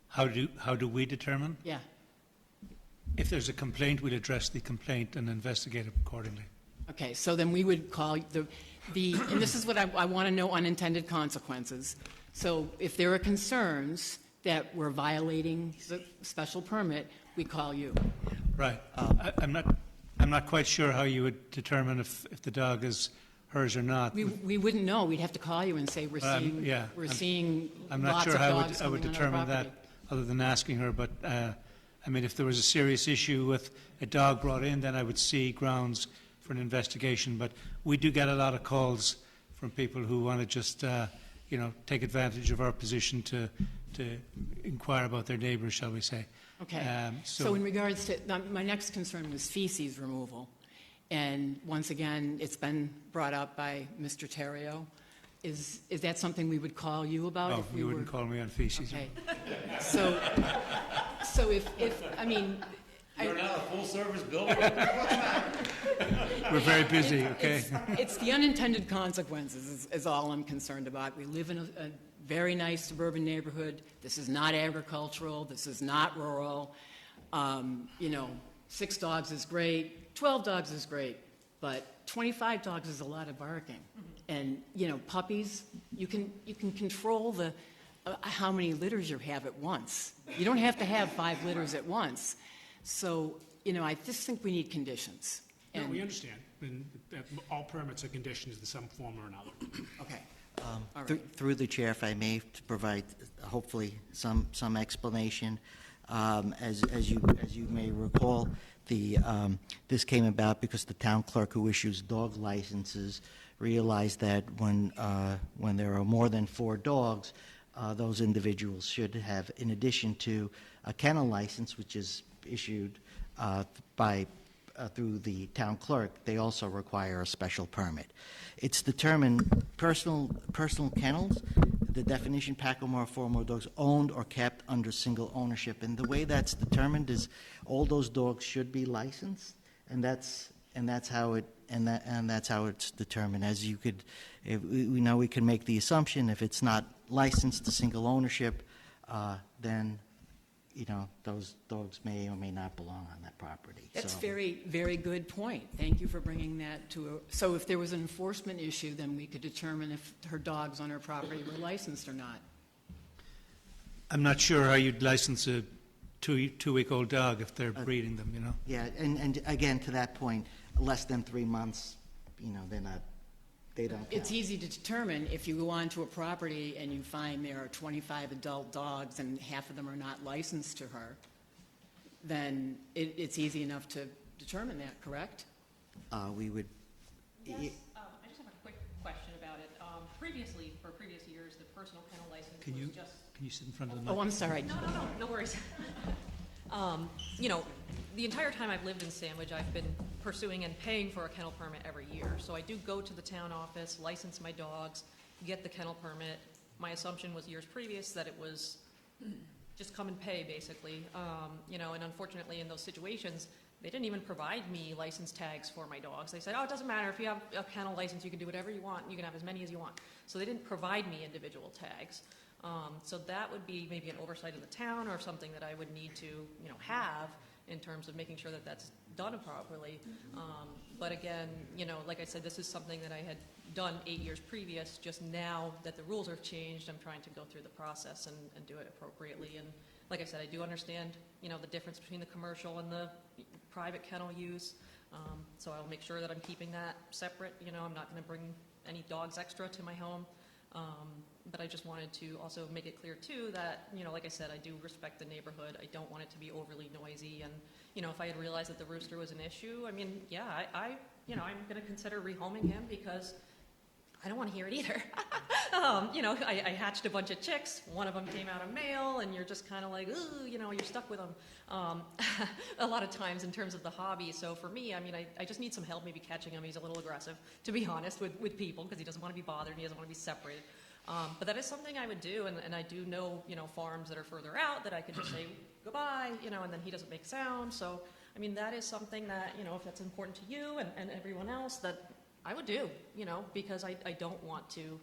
How do we determine? Yeah. If there's a complaint, we'll address the complaint and investigate it accordingly. Okay, so then we would call and this is what I want to know, unintended consequences. So if there are concerns that we're violating the special permit, we call you. Right. I'm not quite sure how you would determine if the dog is hers or not. We wouldn't know. We'd have to call you and say, we're seeing I'm not lots sure of how dogs I would coming on our determine that, property. other than asking her, but, I mean, if there was a serious issue with a dog brought in, then I would see grounds for an investigation, but we do get a lot of calls from people who want to just, take advantage of our position to inquire about their neighbors, shall we say. Okay. So in regards to, my next concern was feces removal. And once again, it's been brought up by Mr. Terrio. Is that something we would call you about? No, if we you were- wouldn't call me on feces. Okay. So if, I mean. You're not a full-service building? We're very busy, okay? It's the unintended consequences is all I'm concerned about. We live in a very nice suburban neighborhood. This is not agricultural. This is not rural. 6 dogs is great. 12 dogs is great. But 25 dogs is a lot of barking. And, puppies, you can control how many litters you have at once. You don't have to have 5 litters at once. So, I just think we need conditions. No, And- we understand. And that all permits are conditions in some form or another. Okay. All right. Through the chair, if I may, to provide hopefully some explanation. As you may recall, this came about because the town clerk who issues dog licenses realized that when there are more than 4 dogs, those individuals should have, in addition to a kennel license, which is issued through the town clerk, they also require a special permit. It's determined personal kennels, the definition, pack or more, 4 or more dogs owned or kept under single ownership. And the way that's determined is all those dogs should be licensed, and that's how it's determined. As you could, we can make the assumption if it's not licensed to single ownership, then those dogs may or may not belong on that property. That's So- very, very good point. Thank you for bringing that to so if there was an enforcement issue, then we could determine if her dogs on her property were licensed or not. I'm not sure how you'd license a two-week-old dog if they're breeding them, Yeah, and again, to that point, less than 3 months, they don't It's count. easy to determine if you go onto a property and you find there are 25 adult dogs and half of them are not licensed to her, then it's easy enough to determine that, correct? we would. Yes, I just have a quick question about it. Previously, for previous years, the personal kennel license Can you, was just... can you sit in front of the Oh, mic? I'm sorry. No worries. You know, the entire time I've lived in Sandwich, I've been pursuing and paying for a kennel permit every year. So I do go to the town office, license my dogs, get the kennel permit. My assumption was years previous that it was just come and pay, basically. You know, and unfortunately, in those situations, they didn't even provide me license tags for my dogs. They said, oh, it doesn't matter. If you have a kennel license, you can do whatever you want. You can have as many as you want. So they didn't provide me individual tags. So that would be maybe an oversight of the town or something that I would need to, you know, have in terms of making sure that that's done properly. But again, you know, like I said, this is something that I had done 8 years previous. Just now that the rules have changed, I'm trying to go through the process and do it appropriately. And like I said, I do understand, you know, the difference between the commercial and the private kennel use. So I'll make sure that I'm keeping that separate. You know, I'm not going to bring any dogs extra to my home. But I just wanted to also make it clear too that, you know, like I said, I do respect the neighborhood. I don't want it to be overly noisy. And, you know, if I had realized that the rooster was an issue, I mean, yeah, you know, I'm going to consider rehoming him because I don't want to hear it either. You know, I hatched a bunch of chicks. One of them came out a male, and you're just kind of like, ooh, you know, you're stuck with them a lot of times in terms of the hobby. So for me, I mean, I just need some help maybe catching him. He's a little aggressive, to be honest, with people because he doesn't want to be bothered and he doesn't want to be separated. But that is something I would do, and I do know, you know, farms that are further out that I could just say goodbye, you know, and then he doesn't make sound. So, I mean, that is something that, you know, if that's important to you and everyone else, that I would do, you know, because I don't want to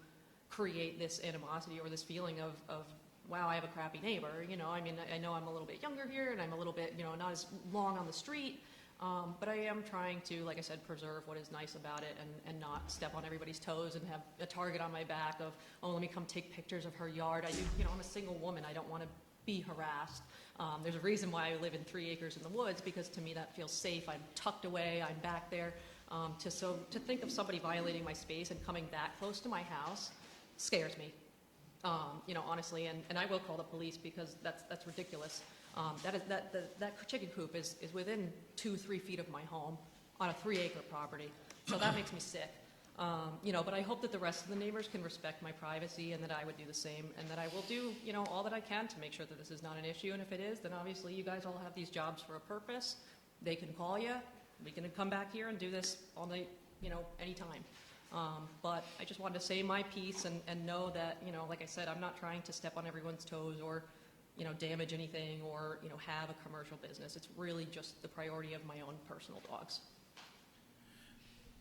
create this animosity or this feeling of wow, I have a crappy neighbor, you know. I mean, I know I'm a little bit younger here, and I'm a little bit, you know, not as long on the street, but I am trying to, like I said, preserve what is nice about it and not step on everybody's toes and have a target on my back of, oh, let me come take pictures of her yard. I do, you know, I'm a single woman. I don't want to be harassed. There's a reason why I live in 3 acres in the woods, because to me that feels safe. I'm tucked away. I'm back there. To think of somebody violating my space and coming that close to my house scares me. You know, honestly, and I will call the police because that's ridiculous. That chicken coop is within 2-3 feet of my home on a 3-acre property, so that makes me sick. You know, but I hope that the rest of the neighbors can respect my privacy and that I would do the same, and that I will do, you know, all that I can to make sure that this is not an issue. And if it is, then obviously you guys all have these jobs for a purpose. They can call you. We can come back here and do this all night, you know, anytime. But I just wanted to say my piece and know that, you know, like I said, I'm not trying to step on everyone's toes or, you know, damage anything or, you know, have a commercial business. It's really just the priority of my own personal dogs.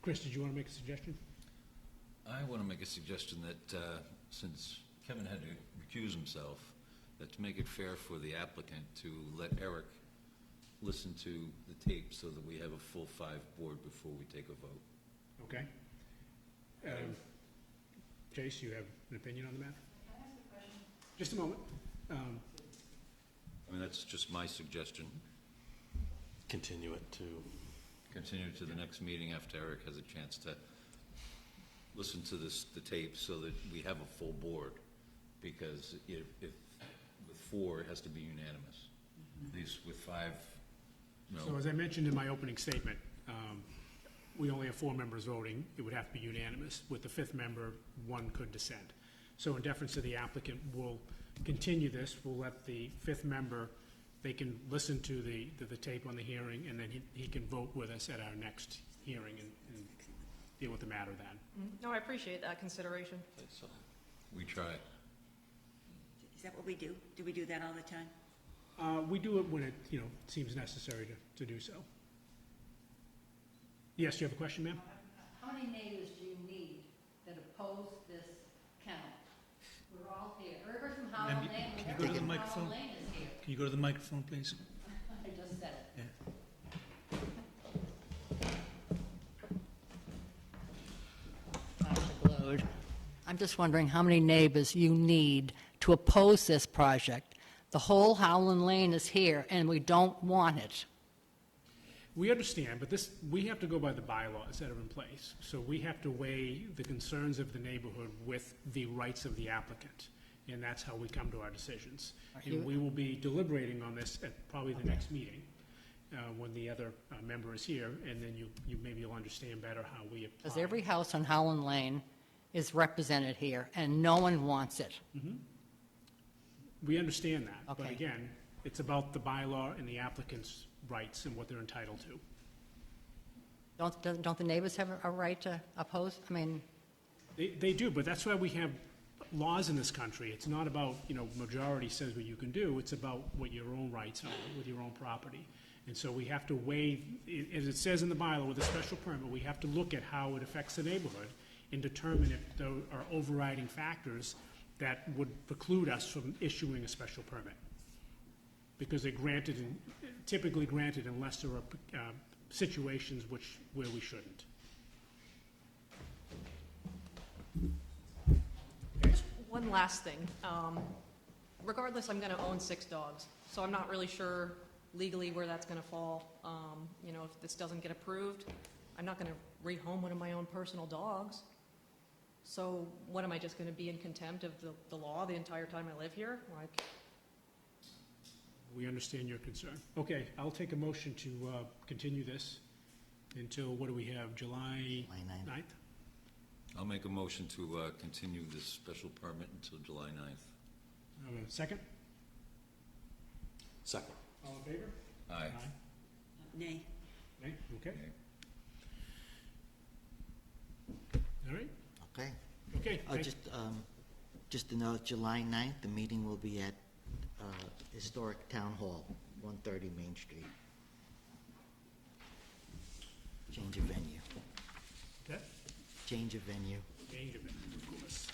Chris, did you want to make a suggestion? I want to make a suggestion that since Kevin had to recuse himself, that to make it fair for the applicant to let Eric listen to the tape so that we have a full 5 board before we take a vote. Okay. Jace, you have an opinion on the matter? Can I ask a question? Just a moment. I mean, that's just my suggestion. Continue it to... Continue to the next meeting after Eric has a chance to listen to the tape so that we have a full board. Because if with 4, it has to be unanimous. These with 5, no. So as I mentioned in my opening statement, we only have 4 members voting. It would have to be unanimous. With the 5th member, 1 could dissent. So in deference to the applicant, we'll continue this. We'll let the 5th member, they can listen to the tape on the hearing, and then he can vote with us at our next hearing and deal with the matter then. No, I appreciate that consideration. So we try. Is that what we do? Do we do that all the time? We do it when it, you know, seems necessary to do so. Yes, you have a question, ma'am? How many neighbors do you need that oppose this kennel? We're all here. Everybody from Howland Ma'am, Lane. can you go to the everybody from microphone? Howland Lane is here. Can you go to the microphone, please? I just said it. Yeah. I'm just wondering how many neighbors you need to oppose this project. The whole Howland Lane is here, and we don't want it. We understand, but we have to go by the bylaws that are in place. So we have to weigh the concerns of the neighborhood with the rights of the applicant, and that's how we come to our decisions. And we will be deliberating on this at probably the next meeting. when the other member is here, and then maybe you'll understand better how we apply. Because every house on Howland Lane is represented here, and no one wants it. We understand that, but Okay. again, it's about the bylaw and the applicant's rights and what they're entitled to. Don't the neighbors have a right to oppose? I mean, They do, but that's why we have laws in this country. It's not about, majority says what you can do, it's about what your own rights are with your own property. And so we have to weigh, as it says in the bylaw, with a special permit, we have to look at how it affects the neighborhood and determine if there are overriding factors that would preclude us from issuing a special permit. Because they're typically granted unless there are situations where we shouldn't. One last thing. Regardless, I'm going to own 6 dogs, so I'm not really sure legally where that's going to fall. If this doesn't get approved, I'm not going to rehome one of my own personal dogs. So what, am I just going to be in contempt of the law the entire time I live here? Like, We understand your concern. Okay, I'll take a motion to continue this until, what do we have, July July 9th. 9th? I'll make a motion to continue this special permit until July 9th. Second? Second. All in favor? Aye. Nay. Nay, okay. All right, Okay. okay. thank- Just to note, July 9th, the meeting will be at Historic Town Hall, 130 Main Street. Change of venue. Okay. Change of venue. Change of it, of course.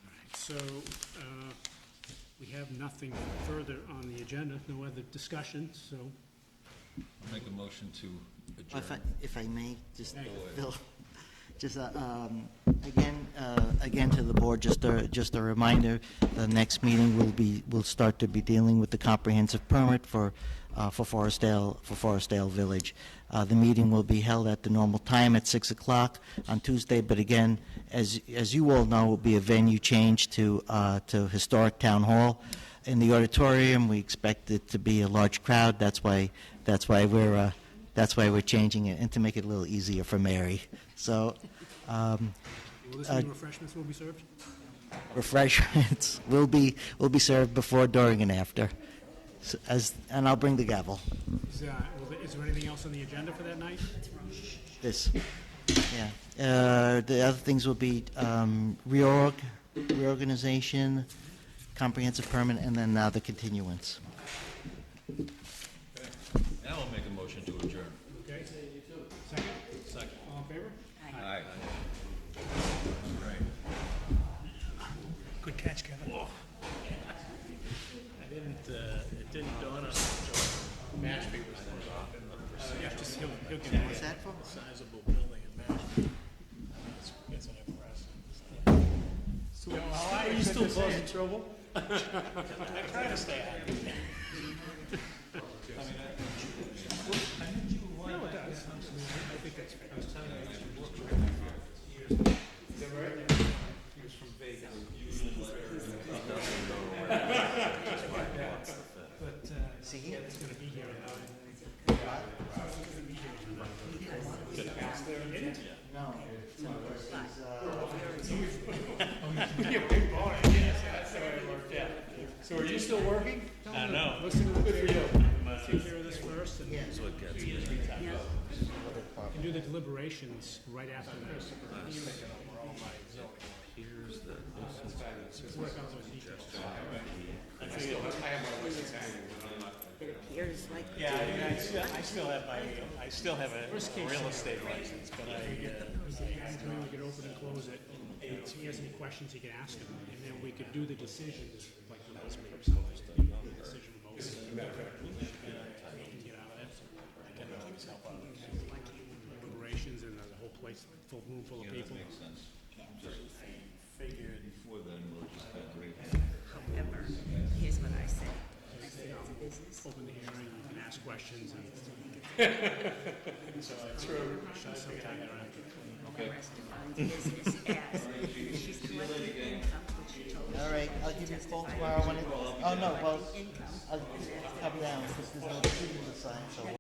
All right, so, we have nothing further on the agenda, no other discussion, so, I'll make a motion to adjourn. If I may, just, Thank you. Bill, just, again to the board, just a reminder, the next meeting will start to be dealing with the comprehensive permit for Forestdale Village. The meeting will be held at the normal time at 6 o'clock on Tuesday, but again, as you all know, will be a venue change to Historic Town Hall. In the auditorium, we expect it to be a large crowd. That's why we're changing it, and to make it a little easier for Mary. So, will this mean refreshments will be served? refreshments will be served before, during, and after. And I'll bring the gavel. Is there anything else on the agenda for that night? This, yeah. The other things will be reorganization, comprehensive permit, and then the continuance. Now I'll make a motion to adjourn. Okay. Second? Second. All in favor? Aye. Good catch, Kevin. It didn't dawn on me until Mashpee was there. Yeah, just, he'll get it. What's that for? Sizable building in Mashpee. It's an impressive. Are you still causing trouble? I try to stay out of it. No, it does. I think that's. But, See, it's gonna be here. So are you still working? I know. Listen to the Good for you. take care of this first, and So it gets me. can do the deliberations right after this. Here's the, Work out those details. It appears like. Yeah, I still have a real estate license, but We could open and close it, and if he has any questions, he can ask them, and then we could do the decisions, like the last person, decision votes. We can get out of it. Deliberations and the whole place, full room full of people. makes sense. Figured before then, we'll just have to. However, here's what I say. I say it's a business. Open the hearing, you can ask questions, and sometime thereafter. The rest defines business as she's collecting income, which she told us. all right, give you a call tomorrow when it, oh, no, well, I'll come down, because there's no shooting to sign, so